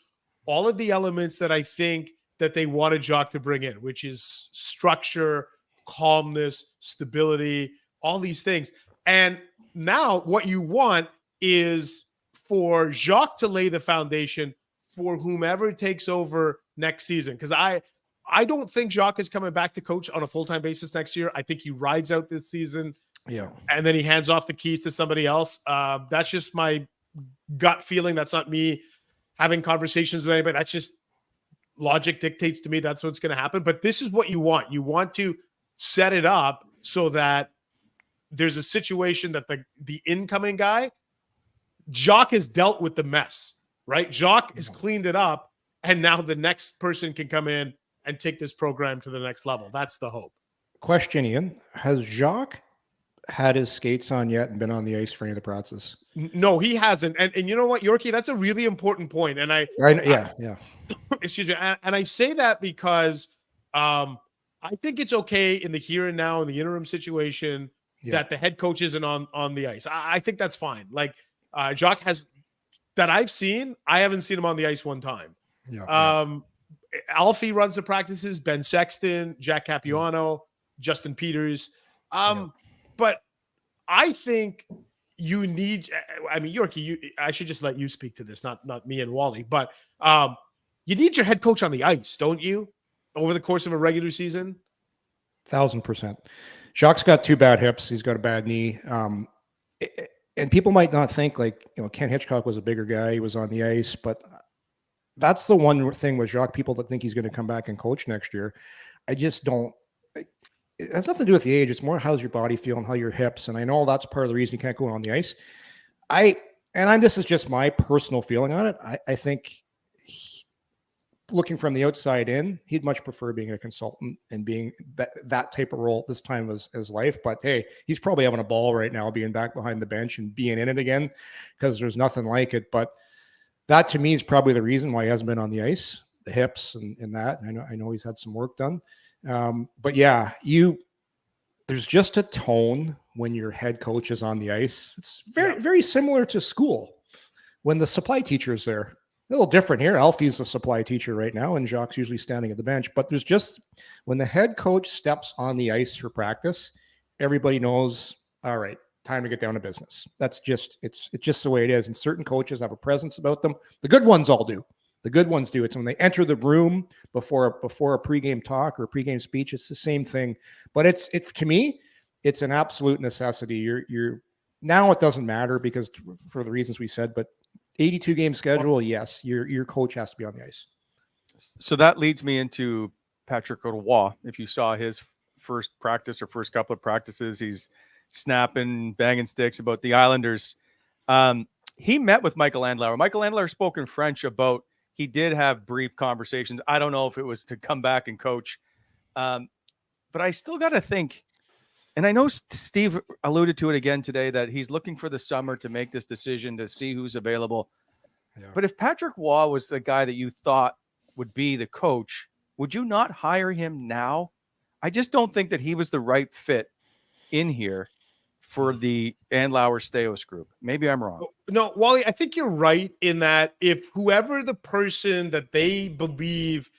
all of the elements that I think that they wanted Jacques to bring in, which is structure, calmness, stability, all these things. And now what you want is for Jacques to lay the foundation for whomever takes over next season. Because I don't think Jacques is coming back to coach on a full-time basis next year. I think he rides out this season. Yeah. And then he hands off the keys to somebody else. That's just my gut feeling. That's not me having conversations with anybody. That's just logic dictates to me that's what's going to happen. But this is what you want. You want to set it up so that there's a situation that the incoming guy, Jacques has dealt with the mess, right? Jacques has cleaned it up. And now the next person can come in and take this program to the next level. That's the hope. Question, Ian. Has Jacques had his skates on yet and been on the ice for any of the practices? No, he hasn't. And you know what, Yorkie, that's a really important point. And I excuse me. And I say that because I think it's okay in the here and now in the interim situation that the head coach isn't on the ice. I think that's fine. Jacques has that I've seen. I haven't seen him on the ice one time. Alfie runs the practices, Ben Sexton, Jack Capuano, Justin Peters. But I think you need, Yorkie, I should just let you speak to this, not me and Wally, but you need your head coach on the ice, don't you? over the course of a regular season? 1,000%. Jacques got 2 bad hips. He's got a bad knee. And people might not think Ken Hitchcock was a bigger guy. He was on the ice, but that's the one thing with Jacques, people that think he's going to come back and coach next year. I just don't. It has nothing to do with the age. It's more how's your body feeling, how your hips. And I know that's part of the reason you can't go on the ice. This is just my personal feeling on it. I think looking from the outside in, he'd much prefer being a consultant and being that type of role at this time of his life. But hey, he's probably having a ball right now, being back behind the bench and being in it again, because there's nothing like it. But that to me is probably the reason why he hasn't been on the ice, the hips and that. I know he's had some work done. But yeah, there's just a tone when your head coach is on the ice. It's very similar to school when the supply teacher is there. A little different here. Alfie's the supply teacher right now, and Jacques usually standing at the bench. But there's just, when the head coach steps on the ice for practice, everybody knows, all right, time to get down to business. That's just, it's just the way it is. And certain coaches have a presence about them. The good ones all do. The good ones do. It's when they enter the room before a pregame talk or a pregame speech. It's the same thing. But it's to me, it's an absolute necessity. You're now it doesn't matter because for the reasons we said, but 82 game schedule, yes, your coach has to be on the ice. So that leads me into Patrick Ottawa. If you saw his first practice or first couple of practices, he's snapping, banging sticks about the Islanders. He met with Michael Andlauer. Michael Andlauer spoke in French about, he did have brief conversations. I don't know if it was to come back and coach. But I still got to think, and I know Steve alluded to it again today, that he's looking for the summer to make this decision to see who's available. Yeah. But if Patrick Waugh was the guy that you thought would be the coach, would you not hire him now? I just don't think that he was the right fit in here for the Andlauer Staios group. Maybe I'm wrong. No, Wally, I think you're right in that if whoever the person that they believe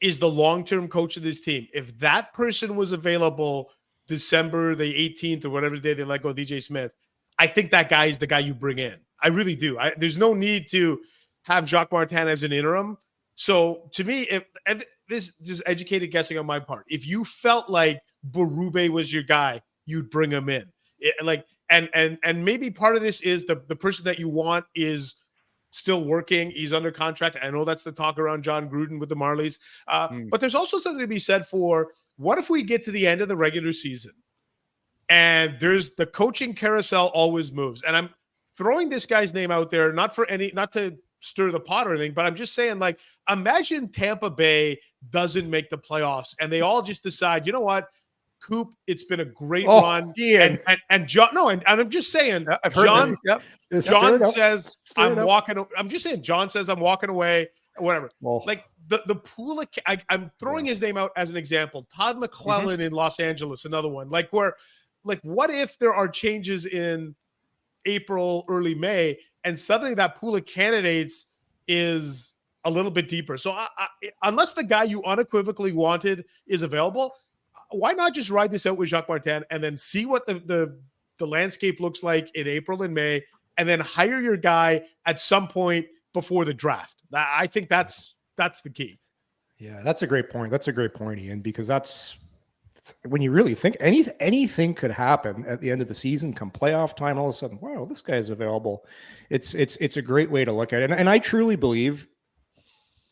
is the long-term coach of this team, if that person was available December the 18th or whatever day they let go DJ Smith, I think that guy is the guy you bring in. I really do. There's no need to have Jacques Martin as an interim. So to me, this is educated guessing on my part. If you felt like Berube was your guy, you'd bring him in. And maybe part of this is the person that you want is still working. He's under contract. I know that's the talk around John Gruden with the Marlies. But there's also something to be said for, what if we get to the end of the regular season and there's the coaching carousel always moves? And I'm throwing this guy's name out there, not to stir the pot or anything, but I'm just saying, like, imagine Tampa Bay doesn't make the playoffs and they all just decide, you know what, Coop, it's been a great run. Ian. And John, no, and I'm just saying, John says, I'm walking. I'm just saying, John says, I'm walking away, whatever. Like the pool of, I'm throwing his name out as an example. Todd McClellan in Los Angeles, another one. Like what if there are changes in April, early May, and suddenly that pool of candidates is a little bit deeper? So unless the guy you unequivocally wanted is available, why not just ride this out with Jacques Martin and then see what the landscape looks like in April and May, and then hire your guy at some point before the draft? I think that's the key. Yeah, that's a great point. That's a great point, Ian, because that's when you really think anything could happen at the end of the season, come playoff time, all of a sudden, wow, this guy's available. It's a great way to look at it. And I truly believe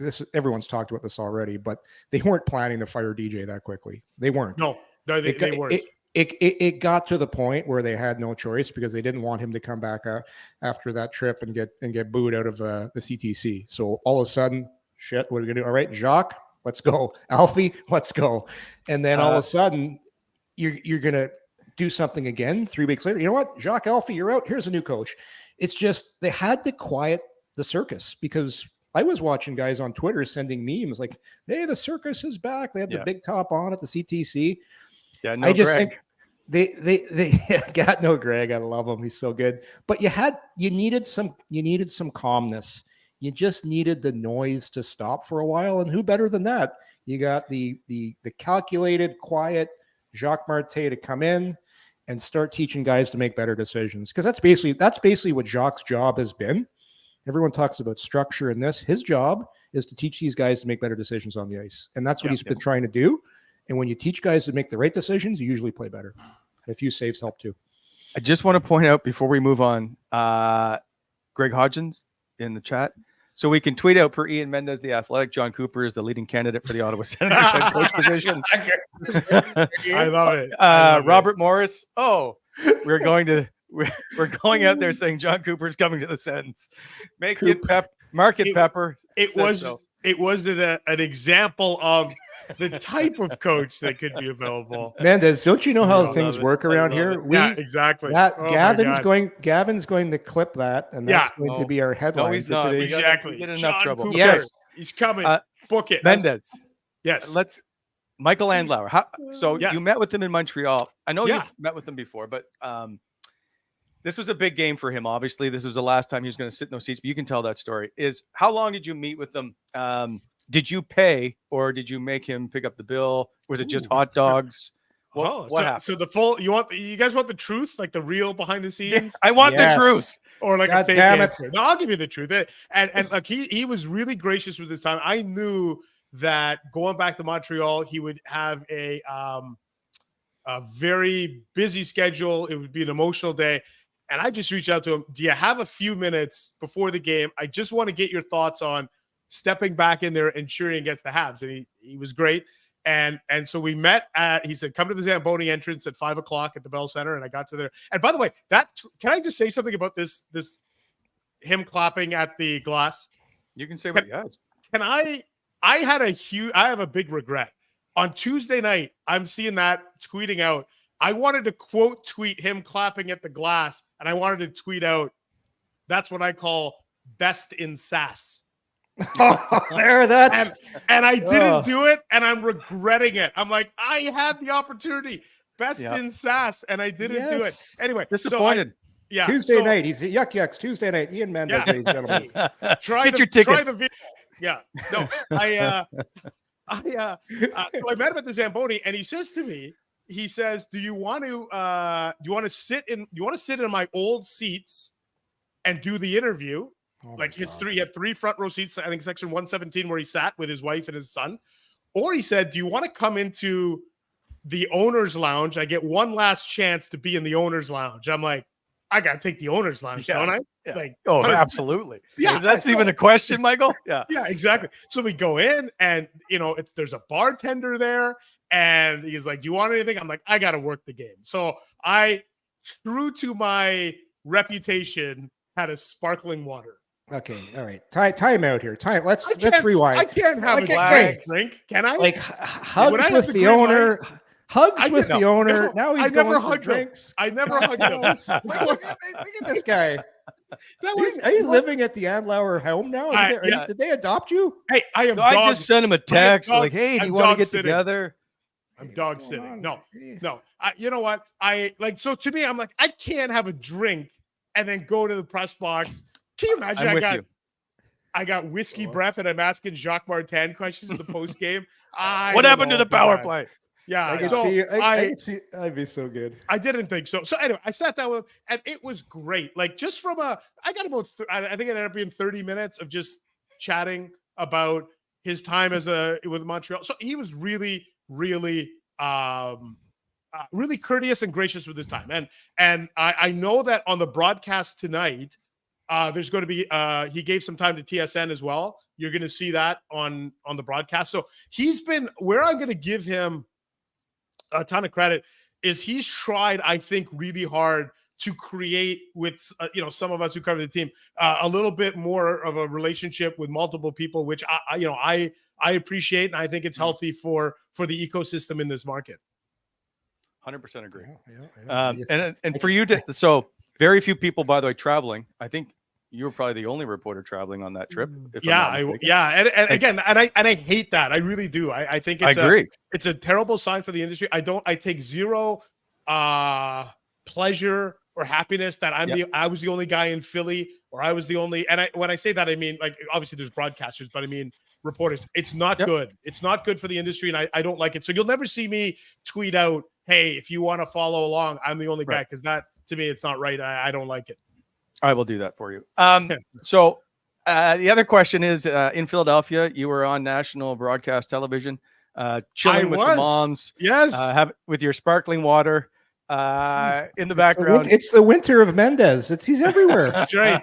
this, everyone's talked about this already, but they weren't planning to fire DJ that quickly. They weren't. No, they weren't. It got to the point where they had no choice because they didn't want him to come back after that trip and get booed out of the CTC. So all of a sudden, shit, what are we gonna do? All right, Jacques, let's go. Alfie, let's go. And then all of a sudden, you're gonna do something again 3 weeks later. You know what, Jacques, Alfie, you're out. Here's a new coach. It's just they had to quiet the circus, because I was watching guys on Twitter sending memes like, hey, the circus is back. They had the big top on at the CTC. Yeah, no, I just Greg. think they got no Greg. I love him. He's so good. But you needed some calmness. You just needed the noise to stop for a while. And who better than that? You got the calculated, quiet Jacques Martin to come in and start teaching guys to make better decisions. Because that's basically what Jacques' job has been. Everyone talks about structure in this. His job is to teach these guys to make better decisions on the ice. And that's what he's been trying to do. And when you teach guys to make the right decisions, you usually play better. And a few saves help too. I just want to point out before we move on, Greg Hodgins in the chat. So we can tweet out per Ian Mendes, the Athletic, John Cooper is the leading candidate for the Ottawa Senators head coach position. I love it. Robert Morris. Oh, we're going out there saying John Cooper is coming to the Sens. Market Pepper. It was an example of the type of coach that could be available. Mendes, don't you know how things work around here? Yeah, exactly. Gavin's going to clip that, and that's going to be our headline. No, he's not. Exactly. Get enough John trouble. Cooper. Yes, he's coming. Book it. Mendes. Yes. Michael Andlauer. You met with him in Montreal. I know you've met with him before, but this was a big game for him. Obviously, this was the last time he was going to sit in those seats. But you can tell that story. How long did you meet with them? Did you pay, or did you make him pick up the bill? Was it just hot dogs? What happened? So the full, you guys want the truth, like the real behind the scenes? Yeah, I want the truth. Or like God a fake damn it. answer. No, I'll give you the truth. And like he was really gracious with his time. I knew that going back to Montreal, he would have a very busy schedule. It would be an emotional day. And I just reached out to him. Do you have a few minutes before the game? I just want to get your thoughts on stepping back in there and cheering against the Habs. And he was great. And so we met he said, come to the Zamboni entrance at 5:00 at the Bell Center. And I got to there. And by the way, can I just say something about this him clapping at the glass? You can say what you have. Can I have a big regret. On Tuesday night, I'm seeing that tweeting out. I wanted to quote tweet him clapping at the glass. And I wanted to tweet out, that's what I call best in sass. And I didn't do it, and I'm regretting it. I'm like, I had the opportunity, best in sass, and I didn't do it. Anyway, disappointed. Tuesday night. He's at Yucks Tuesday night. Ian Mendes, ladies and gentlemen. Get your tickets. Try the video. Yeah, no, so I met him at the Zamboni, and he says to me, do you want to sit in my old seats and do the interview? He had 3 front row seats, I think section 117, where he sat with his wife and his son. Or he said, do you want to come into the owner's lounge? I get one last chance to be in the owner's lounge. I'm like, I got to take the owner's lounge, don't I? Yeah. Like, absolutely. Yeah. That's even a question, Michael? Yeah. Yeah, exactly. So we go in and, there's a bartender there and he's like, do you want anything? I'm like, I got to work the game. So I, true to my reputation, had a sparkling water. Okay, all right. Time out here. Let's rewind. I can't have a glass drink, can I? Like hugs with the owner. Hugs with the owner. Now he's going for drinks. I never hugged him. Look at this guy. Are you living at the Andlauer home now? Did they adopt you? Hey, I just sent him a text like, "Hey, do you want to get together?" I'm dog sitting. No. You know what? So to me, I'm like, I can't have a drink and then go to the press box. Can you imagine? I got whiskey breath and I'm asking Jacques Martin questions in the post game. What happened to the power play? Yeah, I can see. I'd be so good. I didn't think so. So anyway, I sat down with him, and it was great. Like just from I got about I think it ended up being 30 minutes of just chatting about his time with Montreal. So he was really, really, really courteous and gracious with his time. And I know that on the broadcast tonight, there's going to be he gave some time to TSN as well. You're going to see that on the broadcast. So he's been where I'm going to give him a ton of credit is he's tried, I think, really hard to create with some of us who cover the team a little bit more of a relationship with multiple people, which I appreciate, and I think it's healthy for the ecosystem in this market. 100% agree. And for you so very few people, by the way, traveling. I think you were probably the only reporter traveling on that trip. And again, I hate that. I really do. I think I agree. It's a terrible sign for the industry. I take zero pleasure or happiness that I was the only guy in Philly, or I was the only. And when I say that, I mean, like, obviously there's broadcasters, but I mean reporters. It's not good. It's not good for the industry, and I don't like it. So you'll never see me tweet out, "Hey, if you want to follow along, I'm the only guy," because that, to me, it's not right. I don't like it. I will do that for you. So The other question is, in Philadelphia, you were on national broadcast television, chilling with the moms, Yes. with your sparkling water in the background. It's the winter of Mendes. He's everywhere. That's right.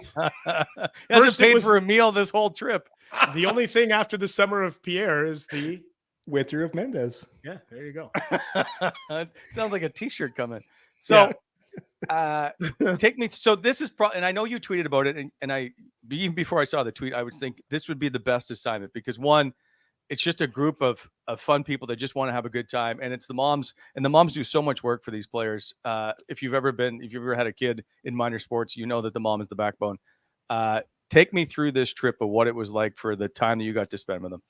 Hasn't paid for a meal this whole trip. The only thing after the summer of Pierre is the winter of Mendes. Yeah, there you go. Sounds like a t-shirt coming. So take me. So this is and I know you tweeted about it, and I, even before I saw the tweet, I was thinking this would be the best assignment because one, it's just a group of fun people that just want to have a good time. And it's the moms, and the moms do so much work for these players. If you've ever had a kid in minor sports, you know that the mom is the backbone. Take me through this trip of what it was like for the time that you got to spend with them.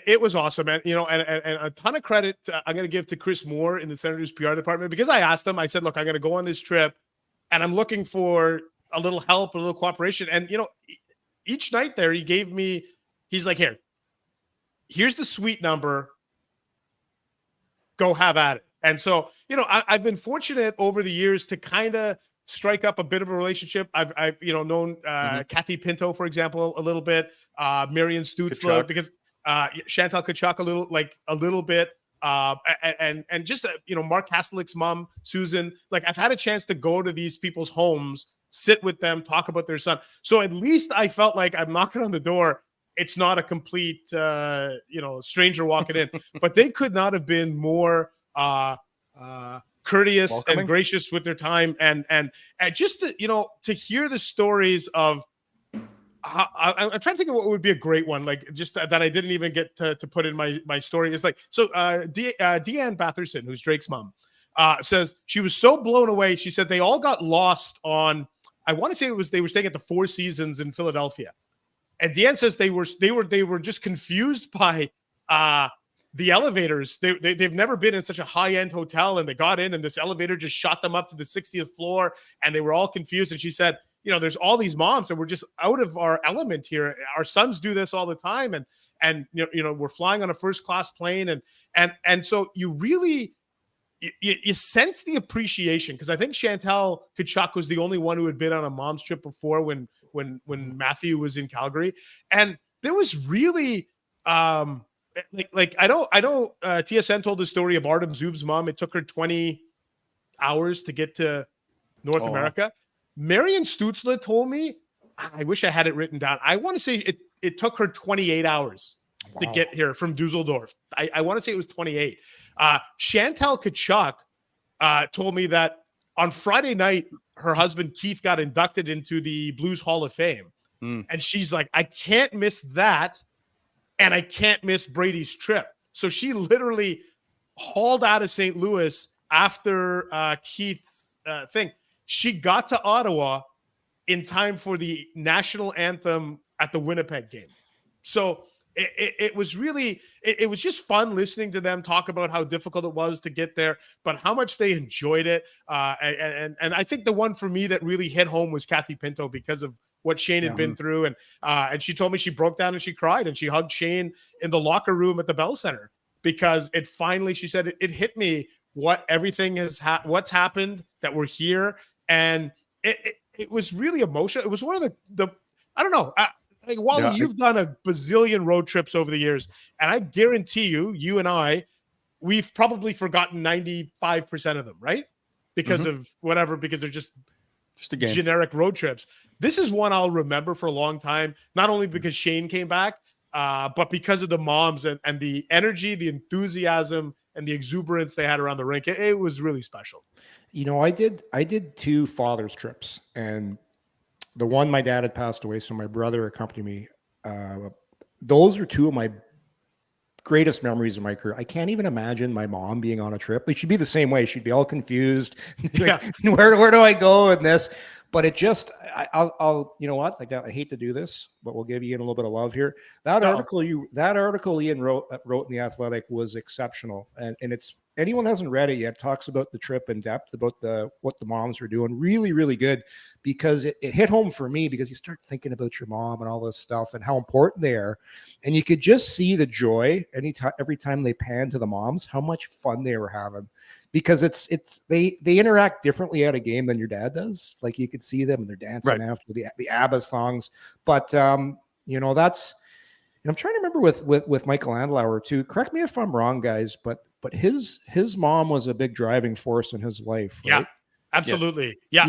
It was awesome, man. You know, and a ton of credit I'm going to give to Chris Moore in the Senators PR department, because I asked him, I said, look, I'm going to go on this trip and I'm looking for a little help, a little cooperation. And, you know, each night there, he's like, here's the suite number. Go have at it. And so, you know, I've been fortunate over the years to kind of strike up a bit of a relationship. I've known Kathy Pinto, for example, a little bit, Marian Stutzla, because Chantal Kachuk a little bit, and just Mark Haslick's mom, Susan. Like, I've had a chance to go to these people's homes, sit with them, talk about their son. So at least I felt like I'm knocking on the door. It's not a complete stranger walking in, but they could not have been more courteous welcoming and gracious with their time, and just to hear the stories of. I'm trying to think of what would be a great one, like just that I didn't even get to put in my story. Is like, so Deanne Batherson, who's Drake's mom, says she was so blown away. She said they all got lost on, I want to say they were staying at the Four Seasons in Philadelphia, and Deanne says they were just confused by the elevators. They've never been in such a high-end hotel, and they got in and this elevator just shot them up to the 60th floor, and they were all confused. And she said, there's all these moms and we're just out of our element here. Our sons do this all the time. And we're flying on a first-class plane. And so you really, you sense the appreciation, because I think Chantal Kachuk was the only one who had been on a mom's trip before when Matthew was in Calgary. And there was really, I know TSN told the story of Artem Zub's mom. It took her 20 hours to get to North America. Marian Stutzla told me, I wish I had it written down, I want to say it took her 28 hours to get here from Dusseldorf. I want to say it was 28. Chantal Kachuk told me that on Friday night, her husband Keith got inducted into the Blues Hall of Fame. And she's like, I can't miss that, and I can't miss Brady's trip. So she literally hauled out of St. Louis after Keith's thing. She got to Ottawa in time for the national anthem at the Winnipeg game. So it was really, it was just fun listening to them talk about how difficult it was to get there, but how much they enjoyed it. And I think the one for me that really hit home was Kathy Pinto, because of what Shane had been through. And she told me she broke down and she cried, and she hugged Shane in the locker room at the Bell Center, because it finally, she said, it hit me what everything what's happened, that we're here. And it was really emotional. It was one of the I don't know. Wally, you've done a bazillion road trips over the years, and I guarantee you and I, we've probably forgotten 95% of them, right? Because of whatever, because they're just a game. Generic road trips. This is one I'll remember for a long time, not only because Shane came back, but because of the moms and the energy, the enthusiasm, and the exuberance they had around the rink. It was really special. I did 2 father's trips, and the one my dad had passed away, so my brother accompanied me. Those are 2 of my greatest memories of my career. I can't even imagine my mom being on a trip. Like, she'd be the same way. She'd be all confused. Like, where do I go in this? But it just, I'll you know what? I hate to do this, but we'll give Ian a little bit of love here. That article Ian wrote in The Athletic was exceptional, and it's, anyone hasn't read it yet, talks about the trip in depth, about what the moms were doing. Really, really good, because it hit home for me, because you start thinking about your mom and all this stuff and how important they are, and you could just see the joy every time they panned to the moms, how much fun they were having. Because they interact differently at a game than your dad does. Like, you could see them and they're dancing after the ABBA songs. But that's, and I'm trying to remember with Michael Andlauer too. Correct me if I'm wrong, guys, but his mom was a big driving force in his life, right? Yeah, absolutely. Yeah.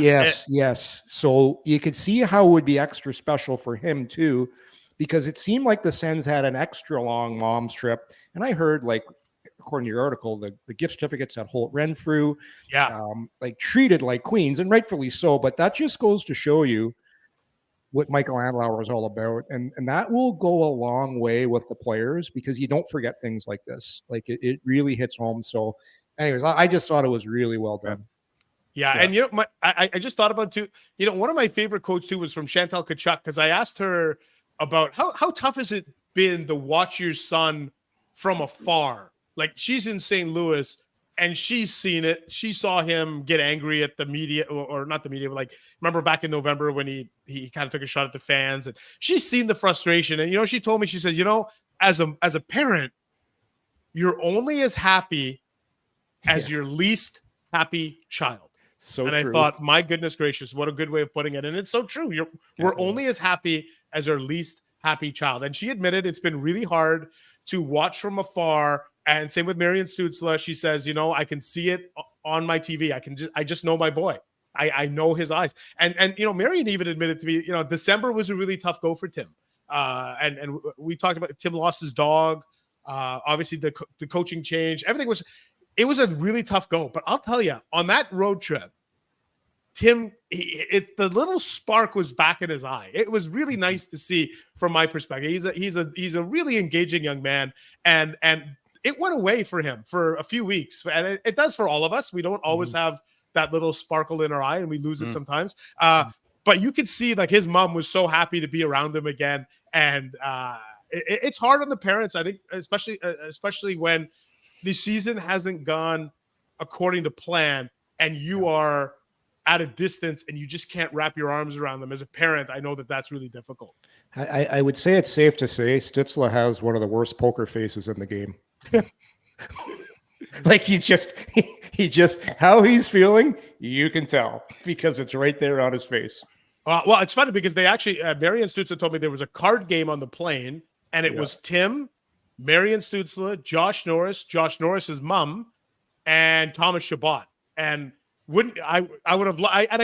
Yes. So you could see how it would be extra special for him too, because it seemed like the Sens had an extra long mom's trip. And I heard, like, according to your article, the gift certificates at Holt Renfrew, like treated like queens, and rightfully so. But that just goes to show you what Michael Andlauer is all about. And that will go a long way with the players, because you don't forget things like this. Like it really hits home. So anyways, I just thought it was really well done. Yeah. And I just thought about too, one of my favorite quotes too was from Chantal Tkachuk, because I asked her about how tough has it been to watch your son from afar. Like, she's in St. Louis and she's seen it. She saw him get angry at the media, or not the media, but like, remember back in November when he kind of took a shot at the fans, and she's seen the frustration. And, she told me, she said, as a parent, you're only as happy as your least happy child. So and true. I thought, my goodness gracious, what a good way of putting it. And it's so true. We're only as happy as our least happy child. And she admitted it's been really hard to watch from afar. And same with Marian Stützle. She says, I can see it on my TV. I just know my boy. I know his eyes. And Marian even admitted to me, December was a really tough go for Tim. And we talked about Tim lost his dog. Obviously the coaching change, it was a really tough go. But I'll tell you, on that road trip, Tim, the little spark was back in his eye. It was really nice to see from my perspective. He's a really engaging young man, and it went away for him for a few weeks, and it does for all of us. We don't always have that little sparkle in our eye, and we lose it sometimes. But you could see, like, his mom was so happy to be around him again, and it's hard on the parents, I think, especially when the season hasn't gone according to plan, and you are at a distance and you just can't wrap your arms around them. As a parent, I know that that's really difficult. I would say it's safe to say Stützle has one of the worst poker faces in the game. Like, he just how he's feeling, you can tell, because it's right there on his face. Well, it's funny because they actually, Marian Stützle told me there was a card game on the plane, and it was Tim, Marian Stützle, Josh Norris's mom, and Thomas Chabot. And I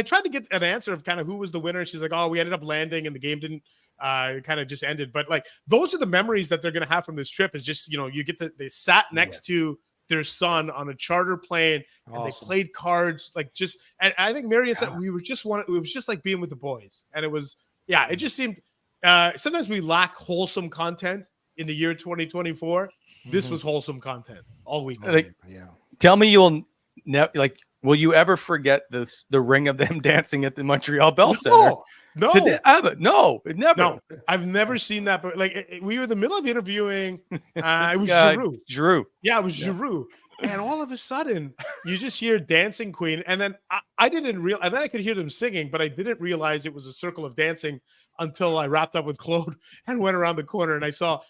tried to get an answer of kind of who was the winner. She's like, oh, we ended up landing and the game didn't kind of just ended. But like, those are the memories that they're going to have from this trip, is just, you get they sat next to their son on a charter plane, and they played cards, and I think Marian said it was just like being with the boys. And it was, it just seemed, sometimes we lack wholesome content in the year 2024. This was wholesome content all week. Tell me you'll never, will you ever forget the ring of them dancing at the Montreal Bell Center? No, no, never. No, I've never seen that. But we were in the middle of interviewing. It was Giroux. Yeah, it was Giroux. And all of a sudden, you just hear Dancing Queen, and then I didn't realize. And then I could hear them singing, but I didn't realize it was a circle of dancing until I wrapped up with Claude and went around the corner, and I saw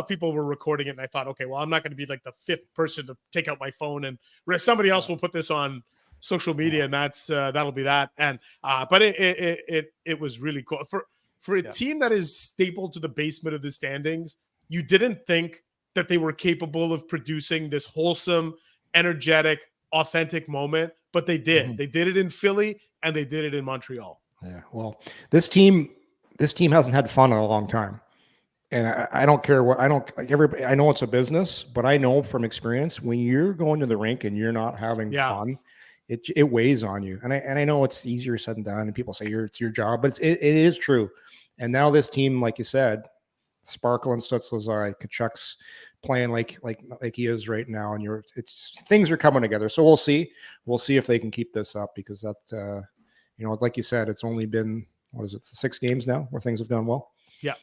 people were recording it, and I thought, okay, well, I'm not going to be like the fifth person to take out my phone, and somebody else will put this on social media, and that'll be that. And but it was really cool for a team that is stapled to the basement of the standings. You didn't think that they were capable of producing this wholesome, energetic, authentic moment, but they did. They did it in Philly, and they did it in Montreal. Yeah, well, this team hasn't had fun in a long time, and I don't care what, I know it's a business, but I know from experience, when you're going to the rink and you're not having fun, it weighs on you. And I know it's easier said than done, and people say it's your job, but it is true. And now this team, like you said, Sparkle and Stützle's eye, Tkachuk's playing like he is right now, and things are coming together. So we'll see if they can keep this up, because that like you said, it's only been, 6 games now where things have gone well. Yeah.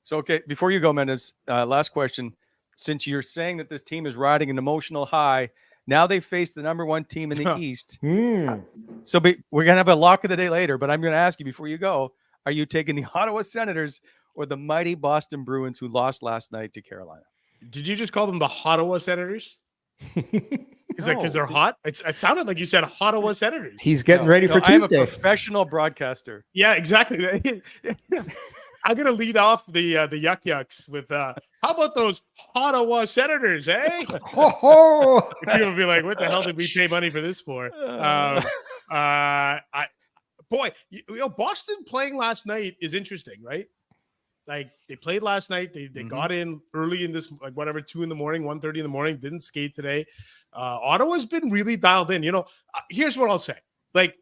So, okay, before you go, Mendes, last question. Since you're saying that this team is riding an emotional high, now they face the number 1 team in the East. So we're going to have a lock of the day later, but I'm going to ask you before you go, are you taking the Ottawa Senators or the mighty Boston Bruins, who lost last night to Carolina? Did you just call them the Ottawa Senators? Is that because they're hot? It sounded like you said Ottawa Senators. He's getting ready for Tuesday. I'm a professional broadcaster. Yeah, exactly. I'm gonna lead off the Yuck Yucks with how about those Ottawa Senators, eh? Oh, People will be like, "What the hell did we pay money for this for?" Boston playing last night is interesting, right? Like they played last night. They got in early in this, like whatever, 2 a.m, 1:30 in the morning. Didn't skate today. Ottawa's been really dialed in. Here's what I'll say. Like,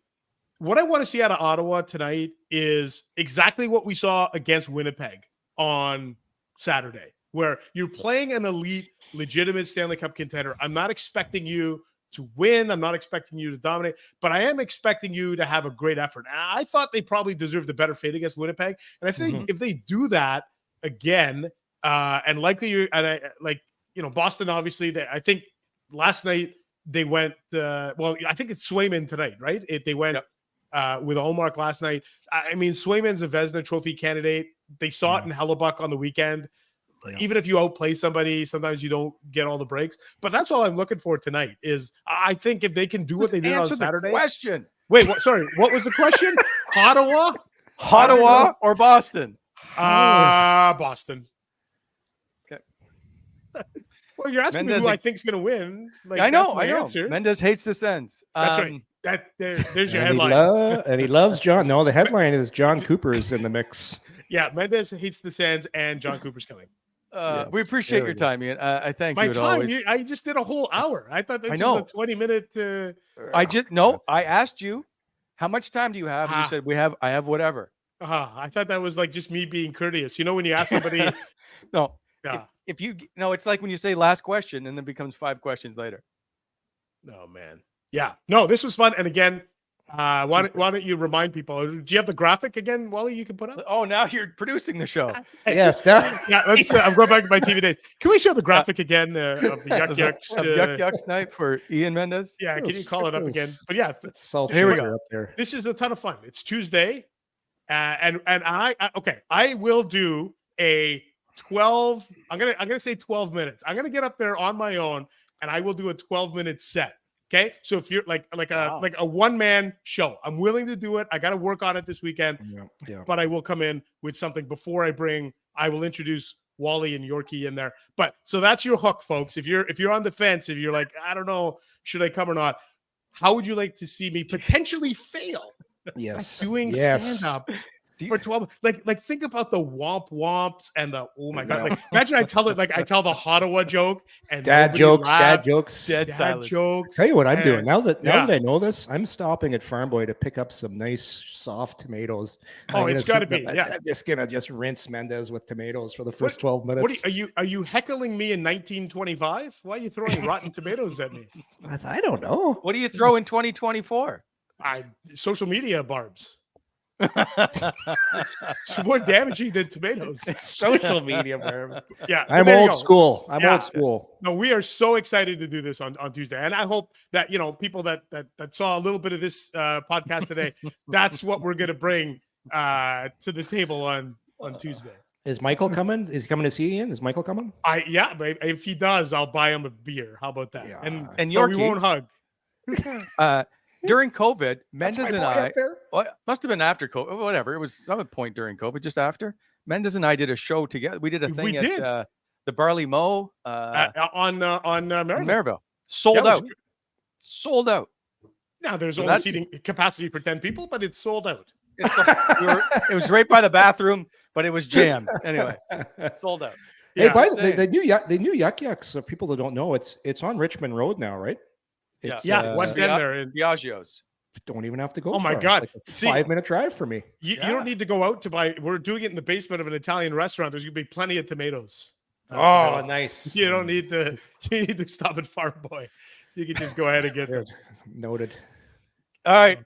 what I want to see out of Ottawa tonight is exactly what we saw against Winnipeg on Saturday, where you're playing an elite, legitimate Stanley Cup contender. I'm not expecting you to win. I'm not expecting you to dominate, but I am expecting you to have a great effort. And I thought they probably deserved a better fate against Winnipeg. And I think if they do that again, and likely Boston, obviously, I think last night they went, I think it's Swayman tonight, right? They went with Allmark last night. I mean, Swayman's a Vezina Trophy candidate. They saw it in Hellebuck on the weekend. Yeah. Even if you outplay somebody, sometimes you don't get all the breaks. But that's all I'm looking for tonight is I think if they can do what they did on Saturday. Question. Wait, sorry. What was the question? Ottawa or Boston? Boston. Okay. Well, you're asking me who I think's going to win. Like, I know. Answer. Mendes hates the Sens. That's right. There's your headline. And he loves John. No, the headline is John Cooper's in the mix. Yeah, Mendes hates the Sens, and John Cooper's coming. Yes, we appreciate your time, Ian. I thank you. I just did a whole hour. I thought this was a 20-minute. I asked you, how much time do you have? And you said I have whatever. I thought that was like just me being courteous. When you ask somebody. No. Yeah. If you it's like when you say last question and then becomes 5 questions later. Oh man. Yeah. No, this was fun. And again, why don't you remind people? Do you have the graphic again, Wally? You can put up. Oh, now you're producing the show. Yes. Let's. I'm going back to my TV days. Can we show the graphic again of the Yuck Yucks? Yuck Yucks night for Ian Mendes. Yeah. Can you call it up again? But yeah, here we go. Up there. This is a ton of fun. It's Tuesday, and I will do a 12. I'm gonna say 12 minutes. I'm gonna get up there on my own, and I will do a 12-minute set. Okay, so if you're like a one-man show, I'm willing to do it. I got to work on it this weekend, but I will come in with something before I will introduce Wally and Yorkie in there. But so that's your hook, folks. If you're on the fence, if you're like, I don't know, should I come or not? How would you like to see me potentially fail? Yes, doing stand-up. For 12, like think about the womps and the oh my god! Like imagine I tell the Ottawa joke and dad jokes, dead jokes. Tell you what I'm doing now that I know this, I'm stopping at Farm Boy to pick up some nice soft tomatoes. It's got to be. I'm just gonna rinse Mendes with tomatoes for the first 12 minutes. Are you heckling me in 1925? Why are you throwing rotten tomatoes at me? I don't know. What do you throw in 2024? Social media barbs. It's more damaging than tomatoes. It's social media, man. Yeah, I'm old school. Old school. No, we are so excited to do this on Tuesday, and I hope that people that saw a little bit of this podcast today, that's what we're going to bring to the table on Tuesday. Is Michael coming? Is he coming to see Ian? Is Michael coming? If he does, I'll buy him a beer. How about that? Yeah. And Yorkie, we won't hug. During COVID, Mendes and I, must have been after COVID, whatever. It was some point during COVID, just after. Mendes and I did a show together. We did a thing at the Barley Mow on Maryville. Sold out. Now there's only seating capacity for 10 people, but it's sold out. It was right by the bathroom, but it was jammed. Anyway, sold out. Hey, by the new Yuck Yucks, so people that don't know, it's on Richmond Road now, right? West End there in Diageo's. Don't even have to go. Oh my God! Like a 5-minute drive for me. You don't need to go out to buy. We're doing it in the basement of an Italian restaurant. There's gonna be plenty of tomatoes. Nice. You don't need to. You need to stop at Farm Boy. You can just go ahead and get them. Noted. All right.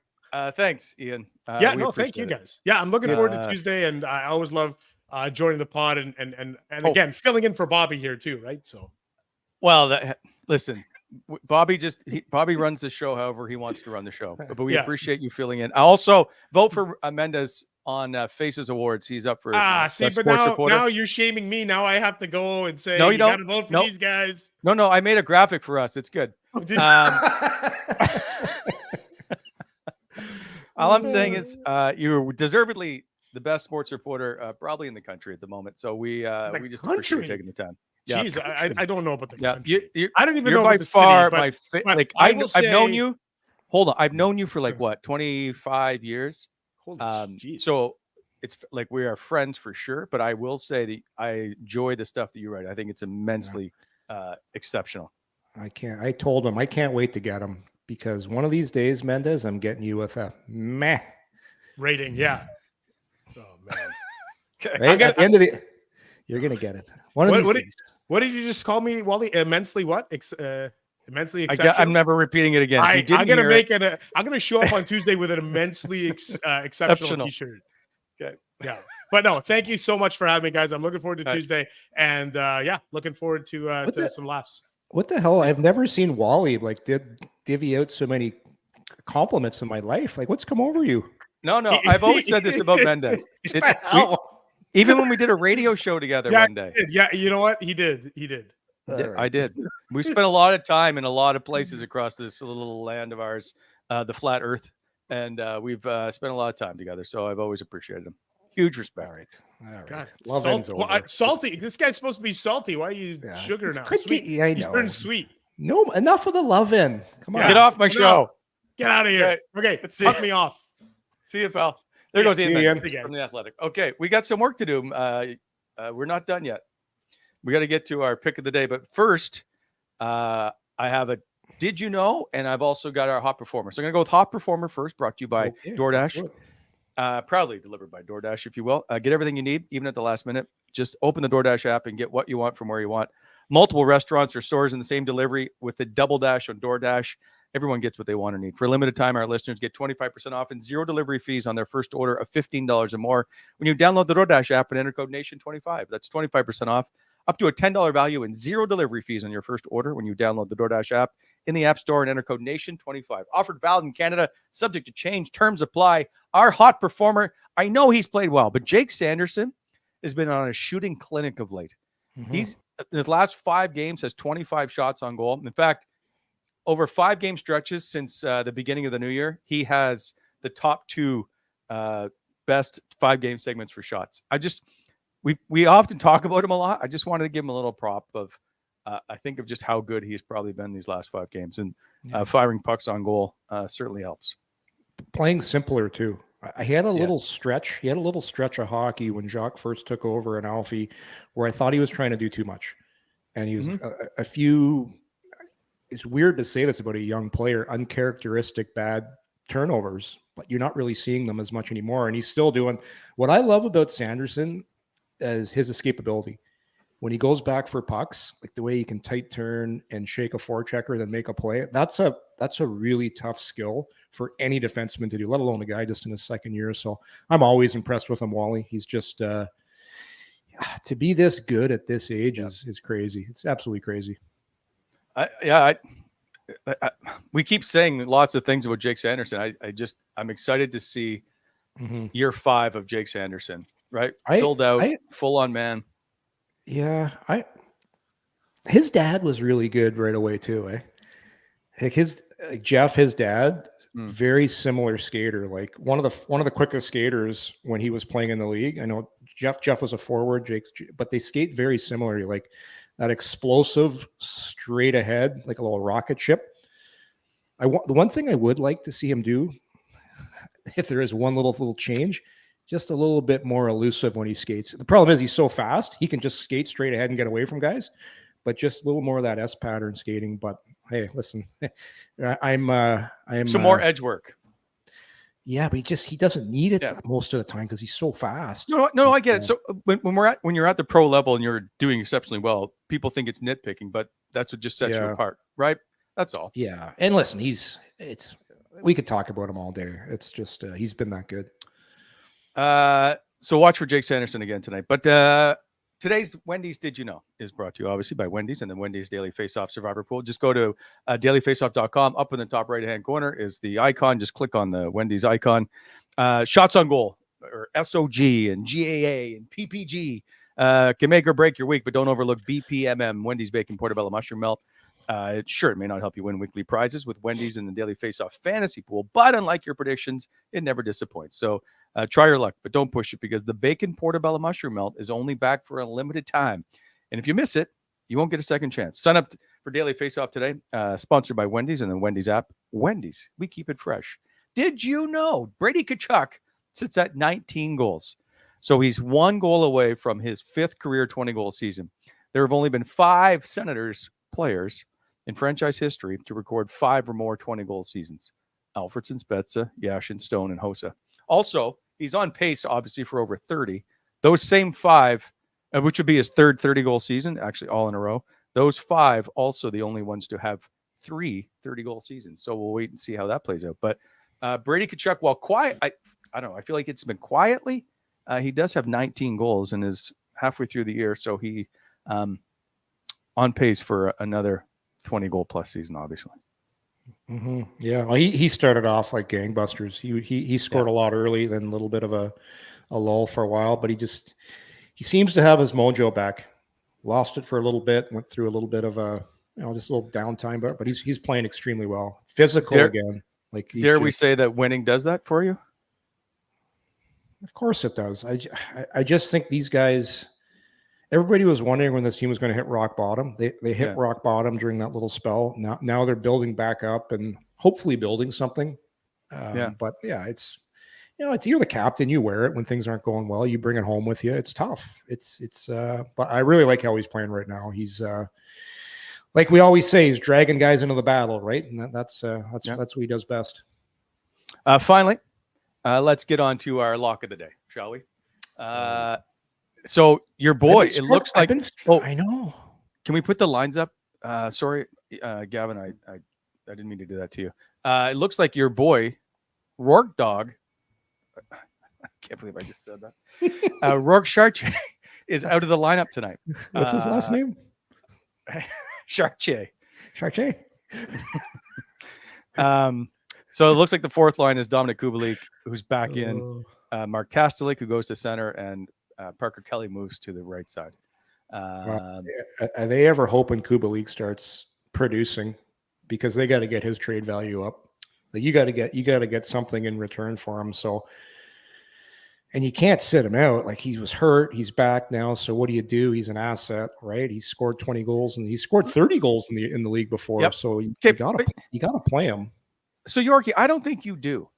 Thanks, Ian. Thank you guys. Yeah, I'm looking forward to Tuesday, and I always love joining the pod and again filling in for Bobby here too, right? So, listen. Bobby runs the show however he wants to run the show, but we appreciate you filling in. I also vote for Mendes on Faces Awards. He's up for but now you're shaming me. Now I have to go and say you gotta vote for these guys. No, I made a graphic for us. It's good. All I'm saying is you're deservedly the best sports reporter probably in the country at the moment. So we just appreciate country? you taking the time. Yeah, jeez, I don't know about the country. I don't even you're know by about the far city, like I've known you. Hold on, I've known you for like what 25 years. So it's like we are friends for sure. But I will say that I enjoy the stuff that you write. I think it's immensely exceptional. I told him I can't wait to get him because one of these days, Mendes, I'm getting you with a meh rating. Yeah. Oh man. Okay. Right? At the end of the, you're gonna get it. One of these days. What did you just call me, Wally? Immensely what? Immensely exceptional. I'm never repeating it again. I'm gonna show up on Tuesday with an immensely exceptional T-shirt. Okay. Yeah. But no, thank you so much for having me, guys. I'm looking forward to Tuesday, and looking forward to some laughs. What the hell? I've never seen Wally divvy out so many compliments in my life. Like, what's come over you? No. I've always said this about Mendes. Even when we did a radio show together one day. Yeah, you know what? He did. Right. I did. We spent a lot of time in a lot of places across this little land of ours, the flat earth. And we've spent a lot of time together. So I've always appreciated him. Huge respect. All right. God, Love salty. This guy's supposed to be salty. Why are you sugar now? Sweet. He's turned sweet. No, enough of the love in. Come on. Get off my show. Get out of here. Okay. Let's see. Cut me off. See you, pal. There goes Ian again. from The Athletic. Okay, we got some work to do. We're not done yet. We got to get to our pick of the day. But first, I have a Did You Know? And I've also got our Hot Performer. So I'm going to go with Hot Performer first, brought to you by DoorDash. Proudly delivered by DoorDash, if you will. Get everything you need, even at the last minute. Just open the DoorDash app and get what you want from where you want. Multiple restaurants or stores in the same delivery with the double dash on DoorDash. Everyone gets what they want or need. For a limited time, our listeners get 25% off and zero delivery fees on their first order of $15 or more when you download the DoorDash app and enter code NATION25. That's 25% off, up to a $10 value and zero delivery fees on your first order when you download the DoorDash app in the App Store and enter code NATION25. Offered valid in Canada, subject to change. Terms apply. Our Hot Performer, I know he's played well, but Jake Sanderson has been on a shooting clinic of late. Mm-hmm. He's his last 5 games has 25 shots on goal. In fact, over 5 game stretches since the beginning of the new year, he has the top 2 best 5 game segments for shots. We often talk about him a lot. I just wanted to give him a little prop of, I think of just how good he's probably been these last 5 games, and firing pucks on goal certainly helps. Playing simpler too. I had a little stretch. He had a little stretch of hockey when Jacques first took over and Alfie, where I thought he was trying to do too much, and he was a few. It's weird to say this about a young player, uncharacteristic bad turnovers, but you're not really seeing them as much anymore. And he's still doing what I love about Sanderson is his escapability. When he goes back for pucks, like the way he can tight turn and shake a forechecker, then make a play. That's a really tough skill for any defenseman to do, let alone a guy just in his second year. So I'm always impressed with him, Wally. He's just to be this good at this age is crazy. It's absolutely crazy. We keep saying lots of things about Jake Sanderson. I'm excited to see year 5 of Jake Sanderson, right? Filled out, full on man. Yeah. His dad was really good right away too. Like Jeff, his dad, very similar skater. Like one of the quickest skaters when he was playing in the league. I know Jeff was a forward, but they skate very similarly. Like that explosive, straight ahead, like a little rocket ship. The one thing I would like to see him do, if there is one little change, just a little bit more elusive when he skates. The problem is he's so fast, he can just skate straight ahead and get away from guys, but just a little more of that S pattern skating. But hey, listen, I'm some more edge work. Yeah, but he doesn't need it most of the time because he's so fast. No, I get it. So when you're at the pro level and you're doing exceptionally well, people think it's nitpicking, but that's what just sets you apart, right? That's all. Yeah, and listen, we could talk about him all day. It's just he's been that good. So watch for Jake Sanderson again tonight. But today's Wendy's Did You Know is brought to you obviously by Wendy's and the Wendy's Daily Faceoff Survivor Pool. Just go to dailyfaceoff.com. Up in the top right-hand corner is the icon. Just click on the Wendy's icon. Shots on goal, or SOG and GAA and PPG can make or break your week, but don't overlook BPMM, Wendy's Bacon Portobello Mushroom Melt. Sure, it may not help you win weekly prizes with Wendy's in the Daily Faceoff fantasy pool, but unlike your predictions, it never disappoints. So try your luck, but don't push it because the bacon portobello mushroom melt is only back for a limited time. And if you miss it, you won't get a second chance. Sign up for Daily Faceoff today, sponsored by Wendy's and the Wendy's app. Wendy's, we keep it fresh. Did you know Brady Tkachuk sits at 19 goals? So he's 1 goal away from his 5th career 20-goal season. There have only been 5 Senators players in franchise history to record 5 or more 20-goal seasons. Alfredson, Spezza, Yashin, Stone, and Hossa. Also, he's on pace, obviously, for over 30. Those same 5, which would be his 3rd 30-goal season, actually all in a row. Those 5 also the only ones to have 3 30-goal seasons. So we'll wait and see how that plays out. But Brady Tkachuk, while quiet, I don't know. I feel like it's been quietly. He does have 19 goals and is halfway through the year. So he on pace for another 20-goal plus season, obviously. Mm-hmm. Yeah, well, he started off like gangbusters. He scored a lot early, then a little bit of a lull for a while, but he seems to have his mojo back. Lost it for a little bit, went through a little bit of a just a little downtime, but he's playing extremely well. Physical again. Like we say that winning does that for you? Of course it does. I just think these guys. Everybody was wondering when this team was going to hit rock bottom. They hit rock bottom during that little spell. Now they're building back up and hopefully building something. But it's you're the captain. You wear it when things aren't going well. You bring it home with you. It's tough. But I really like how he's playing right now. He's like we always say, he's dragging guys into the battle, right? And that's what he does best. Finally, let's get on to our lock of the day, shall we? So your boy, it looks like. I know. Can we put the lines up? Sorry, Gavin, I didn't mean to do that to you. It looks like your boy, Rourke Dog. I can't believe I just said that. Rourke Chartier is out of the lineup tonight. What's his last name? Chartier. Chartier. So it looks like the 4th line is Dominic Kubalik, who's back in. Mark Kastelik, who goes to center, and Parker Kelly moves to the right side. Are they ever hoping Kubalik starts producing? Because they got to get his trade value up. Like you got to get something in return for him. So, and you can't sit him out. Like he was hurt, he's back now. So what do? He's an asset, right? He scored 20 goals and he scored 30 goals in the league before. Yep. So you gotta play him. So Yorkie, I don't think you do.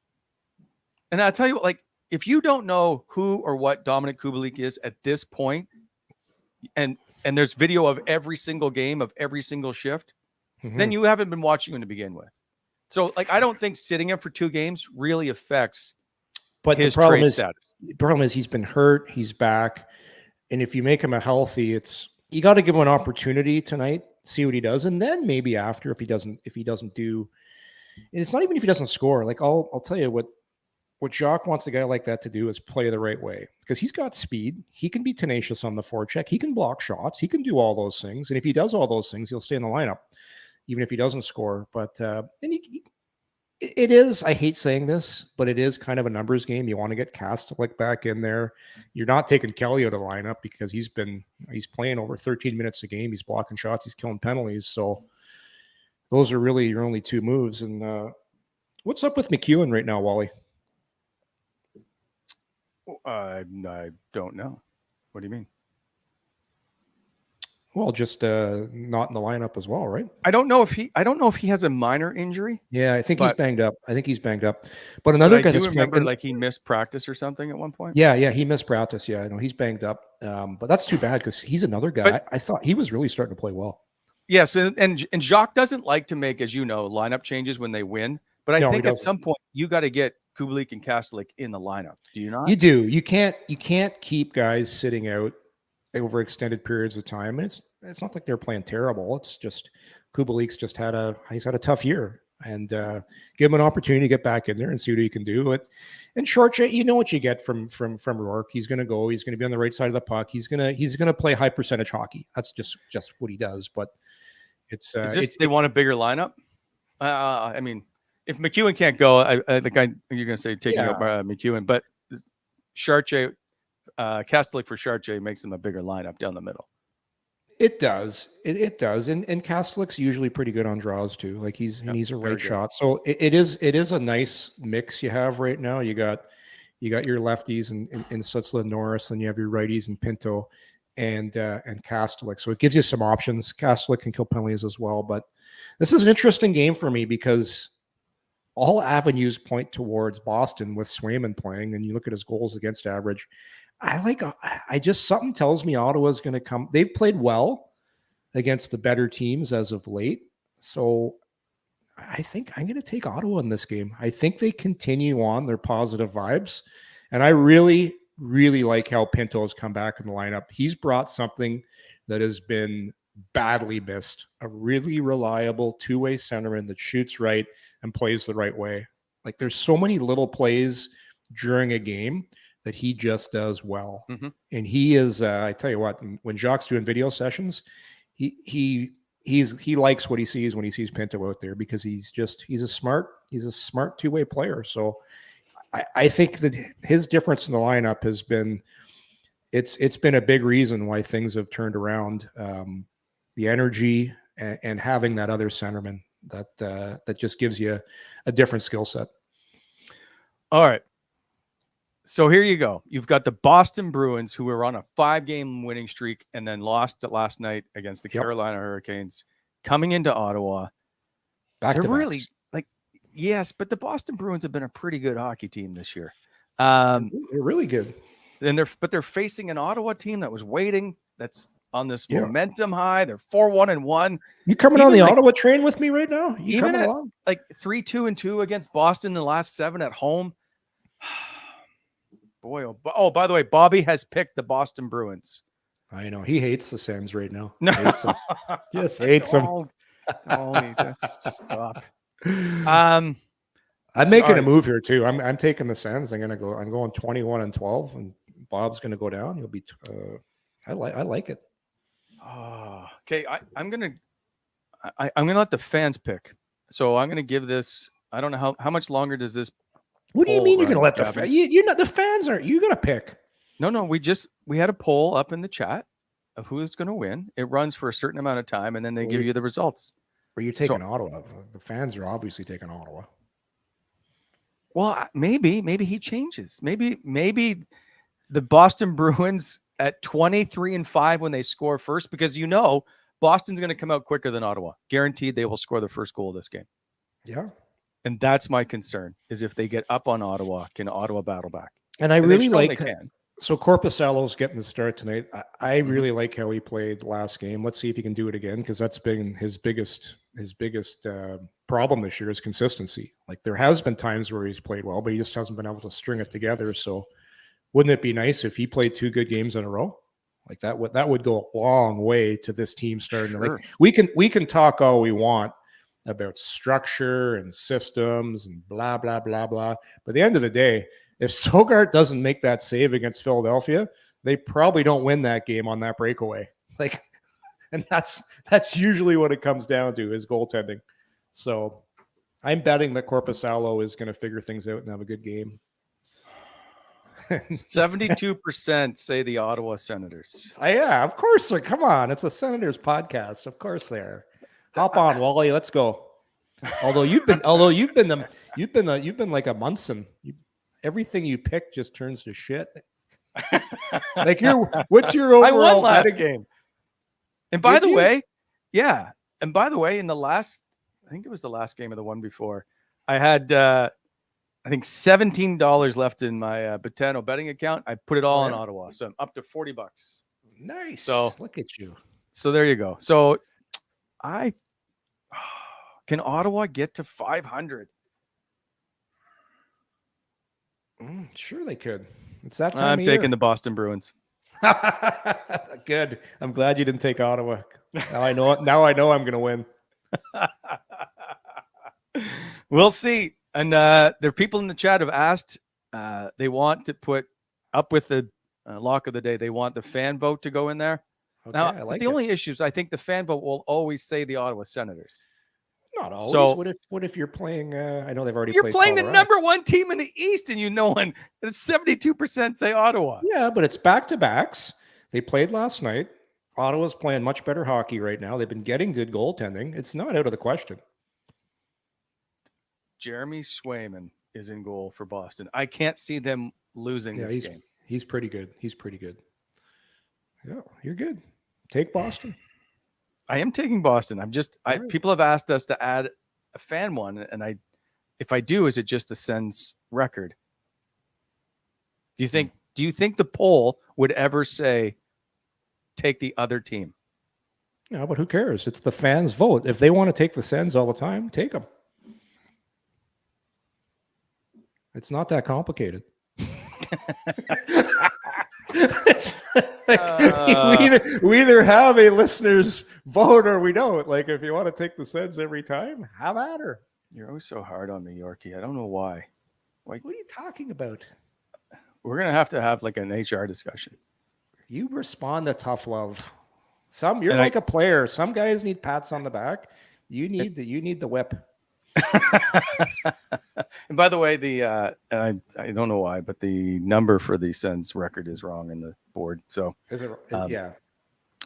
And I'll tell you what, like, if you don't know who or what Dominic Kubalik is at this point, and there's video of every single game of every single shift, then you haven't been watching him to begin with. So, like, I don't think sitting him for 2 games really affects his trade status. The problem is he's been hurt, he's back, and if you make him a healthy, you got to give him an opportunity tonight, see what he does, and then maybe after if he doesn't do, and it's not even if he doesn't score. Like I'll tell you what Jacques wants a guy like that to do is play the right way because he's got speed. He can be tenacious on the forecheck. He can block shots. He can do all those things. And if he does all those things, he'll stay in the lineup, even if he doesn't score. But it is, I hate saying this, but it is kind of a numbers game. You want to get Kastelik back in there. You're not taking Kelly out of the lineup because he's playing over 13 minutes a game. He's blocking shots. He's killing penalties. So those are really your only 2 moves. And what's up with McEwen right now, Wally? I don't know. What do you mean? Well, just not in the lineup as well, right? I don't know if he has a minor injury. Yeah, I think he's banged up. But another guy I remember like he missed practice or something at one point. Yeah, he missed practice. Yeah, I know he's banged up. But that's too bad because he's another guy. I thought he was really starting to play well. Yes, and Jacques doesn't like to make, as you know, lineup changes when they win. But I think at some point you got to get Kubalik and Kastelik in the lineup. Do you not? You do. You can't keep guys sitting out over extended periods of time. It's not like they're playing terrible. It's just Kubalik's had a tough year, and give him an opportunity to get back in there and see what he can do. And Chartier, you know what you get from Rourke. He's going to go. He's going to be on the right side of the puck. He's going to play high percentage hockey. That's just what he does. But they want a bigger lineup. I mean, if McEwen can't go, I think you're going to say taking up McEwen, but Chartier, Kastelik for Chartier makes them a bigger lineup down the middle. It does. It does. And Kastelik's usually pretty good on draws too. Like he's a right shot. So it is a nice mix you have right now. You got your lefties in Sutzla and Norris, and you have your righties in Pinto and Kastelik. So it gives you some options. Kastelik can kill penalties as well. But this is an interesting game for me because all avenues point towards Boston with Swayman playing, and you look at his goals against average. I just something tells me Ottawa's going to come. They've played well against the better teams as of late. So I think I'm going to take Ottawa in this game. I think they continue on their positive vibes. And I really, really like how Pinto has come back in the lineup. He's brought something that has been badly missed. A really reliable two-way centerman that shoots right and plays the right way. Like there's so many little plays during a game that he just does well. Mm-hmm. And he is, I tell you what, when Jacques doing video sessions, he likes what he sees when he sees Pinto out there because he's a smart two-way player. So I think that his difference in the lineup has been, it's been a big reason why things have turned around. The energy and having that other centerman that just gives you a different skill set. All right. So here you go. You've got the Boston Bruins, who were on a 5-game winning streak and then lost last night against the Carolina Hurricanes, coming into Ottawa. They're really yes, but the Boston Bruins have been a pretty good hockey team this year. They're really good. And they're facing an Ottawa team that was waiting. That's on this momentum high. They're 4-1-1. You coming on the Ottawa train with me right now? You even coming at, along? 3-2-2 against Boston in the last 7 at home. Boy, by the way, Bobby has picked the Boston Bruins. I know. He hates the Sens right now. No. Hates them. Just hates them. Just stop. I'm making a move here too. I'm taking the Sens. I'm going 21-12, and Bob's going to go down. He'll be. I like it. Okay. I'm gonna let the fans pick. So I'm gonna give this. I don't know how much longer does this. What do you mean you're going to let the fans? You're not the fans aren't. You're going to pick. No. We had a poll up in the chat of who's going to win. It runs for a certain amount of time, and then they give you the results. Are you taking Ottawa? The fans are obviously taking Ottawa. Well, maybe he changes. Maybe the Boston Bruins at 23-5 when they score first, because Boston's going to come out quicker than Ottawa. Guaranteed, they will score the first goal of this game. Yeah. And that's my concern, is if they get up on Ottawa, can Ottawa battle back? And I really like so Korpisalo's getting the start tonight. I really like how he played last game. Let's see if he can do it again, because that's been his biggest problem this year is consistency. Like there has been times where he's played well, but he just hasn't been able to string it together. So wouldn't it be nice if he played 2 good games in a row? Like that would go a long way to this team starting. Sure. We can talk all we want about structure and systems and blah, blah, blah, blah. But at the end of the day, if Sogart doesn't make that save against Philadelphia, they probably don't win that game on that breakaway. And that's usually what it comes down to, is goaltending. So I'm betting that Korpisalo is going to figure things out and have a good game. 72% say the Ottawa Senators. Yeah, of course. Come on, it's a Senators podcast. Of course they are. Hop on, Wally. Let's go. Although you've been like a Munson. Everything you pick just turns to shit. What's your overall? I won last game. And by the way, in the last, I think it was the last game of the one before, I had I think $17 left in my Botano betting account. I put it all in Ottawa, so I'm up to $40. Nice. So look at you. So there you go. So can Ottawa get to 500? Sure they could. It's that time. I'm taking the Boston Bruins. Good. I'm glad you didn't take Ottawa. Now I know I'm going to win. We'll see. And there are people in the chat have asked, they want to put up with the lock of the day. They want the fan vote to go in there. Okay, now, only issue is I think the fan vote will always say the Ottawa Senators. Not always. So, what if you're playing? I know they've already. You're playing Colorado. The number 1 team in the East, and and 72% say Ottawa. Yeah, but it's back-to-backs. They played last night. Ottawa's playing much better hockey right now. They've been getting good goaltending. It's not out of the question. Jeremy Swayman is in goal for Boston. I can't see them losing this game. He's pretty good. He's pretty good. Yeah, you're good. Take Boston. I am taking Boston. Right. People have asked us to add a fan one, and if I do, is it just the Sens record? Do you think the poll would ever say take the other team? Yeah, but who cares? It's the fans' vote. If they want to take the Sens all the time, take them. It's not that complicated. We either have a listener's vote or we don't. Like, if you want to take the Sens every time, have at her. You're always so hard on me, Yorkie. I don't know why. What are you talking about? We're gonna have like an HR discussion. You respond to tough love. You're like a player. Some guys need pats on the back. You need the whip. And by the way, I don't know why, but the number for the Sens record is wrong in the board. So Is it? Yeah.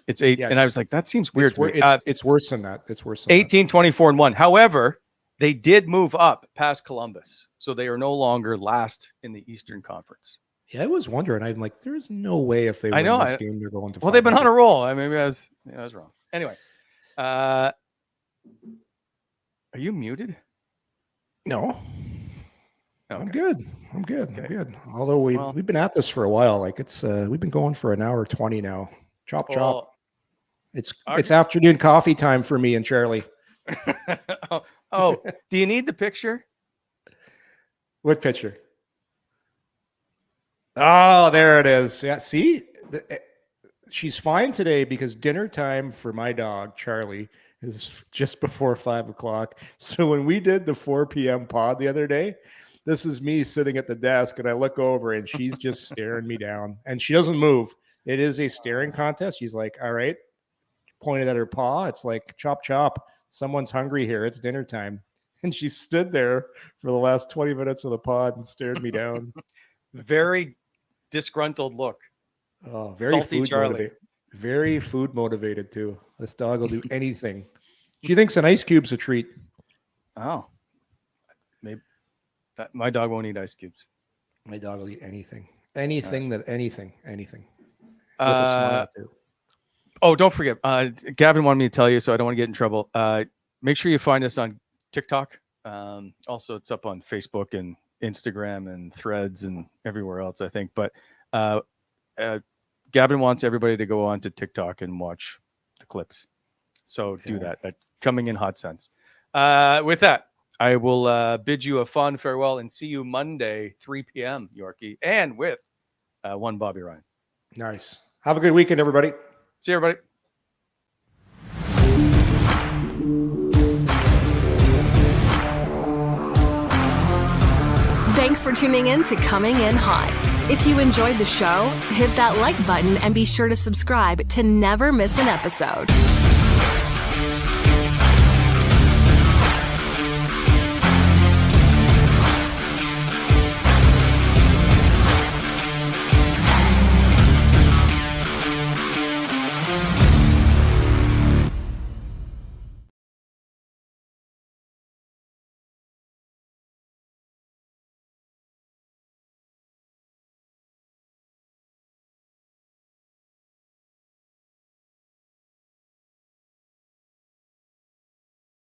It's 8. Yeah, and I was like, that seems weird. It's worse than that. It's worse than 18, 24, and 1. However, they did move up past Columbus. So they are no longer last in the Eastern Conference. Yeah, I was wondering. I'm like, there's no way if they win this game, they're going to. Well, they've been on a roll. I mean, I was wrong. Anyway, are you muted? No. Okay. I'm good. Okay. I'm good. Although we've been at this for a while. Like we've been going for an hour 20 now. Chop. It's afternoon coffee time for me and Charlie. Oh, do you need the picture? What picture? Oh, there it is. Yeah, see? She's fine today because dinner time for my dog, Charlie, is just before 5 o'clock. So when we did the 4 p.m. pod the other day, this is me sitting at the desk and I look over and she's just staring me down and she doesn't move. It is a staring contest. She's like, all right, pointed at her paw. It's like, chop. Someone's hungry here. It's dinner time. And she stood there for the last 20 minutes of the pod and stared me down. Very disgruntled look. Oh, very salty food Charlie. motivated. Very food motivated too. This dog will do anything. She thinks an ice cube's a treat. Oh, maybe my dog won't eat ice cubes. My dog will eat anything. Anything. With a smile too. Oh, don't forget. Gavin wanted me to tell you, so I don't want to get in trouble. Make sure you find us on TikTok. Also, it's up on Facebook and Instagram and Threads and everywhere else, I think. But Gavin wants everybody to go on to TikTok and watch the clips. So do that. Coming in hot sense. With that, I will bid you a fond farewell and see you Monday, 3 p.m., Yorkie, and with one Bobby Ryan. Nice. Have a good weekend, everybody. See you, everybody. Thanks for tuning in to Coming In Hot. If you enjoyed the show, hit that like button and be sure to subscribe to never miss an episode.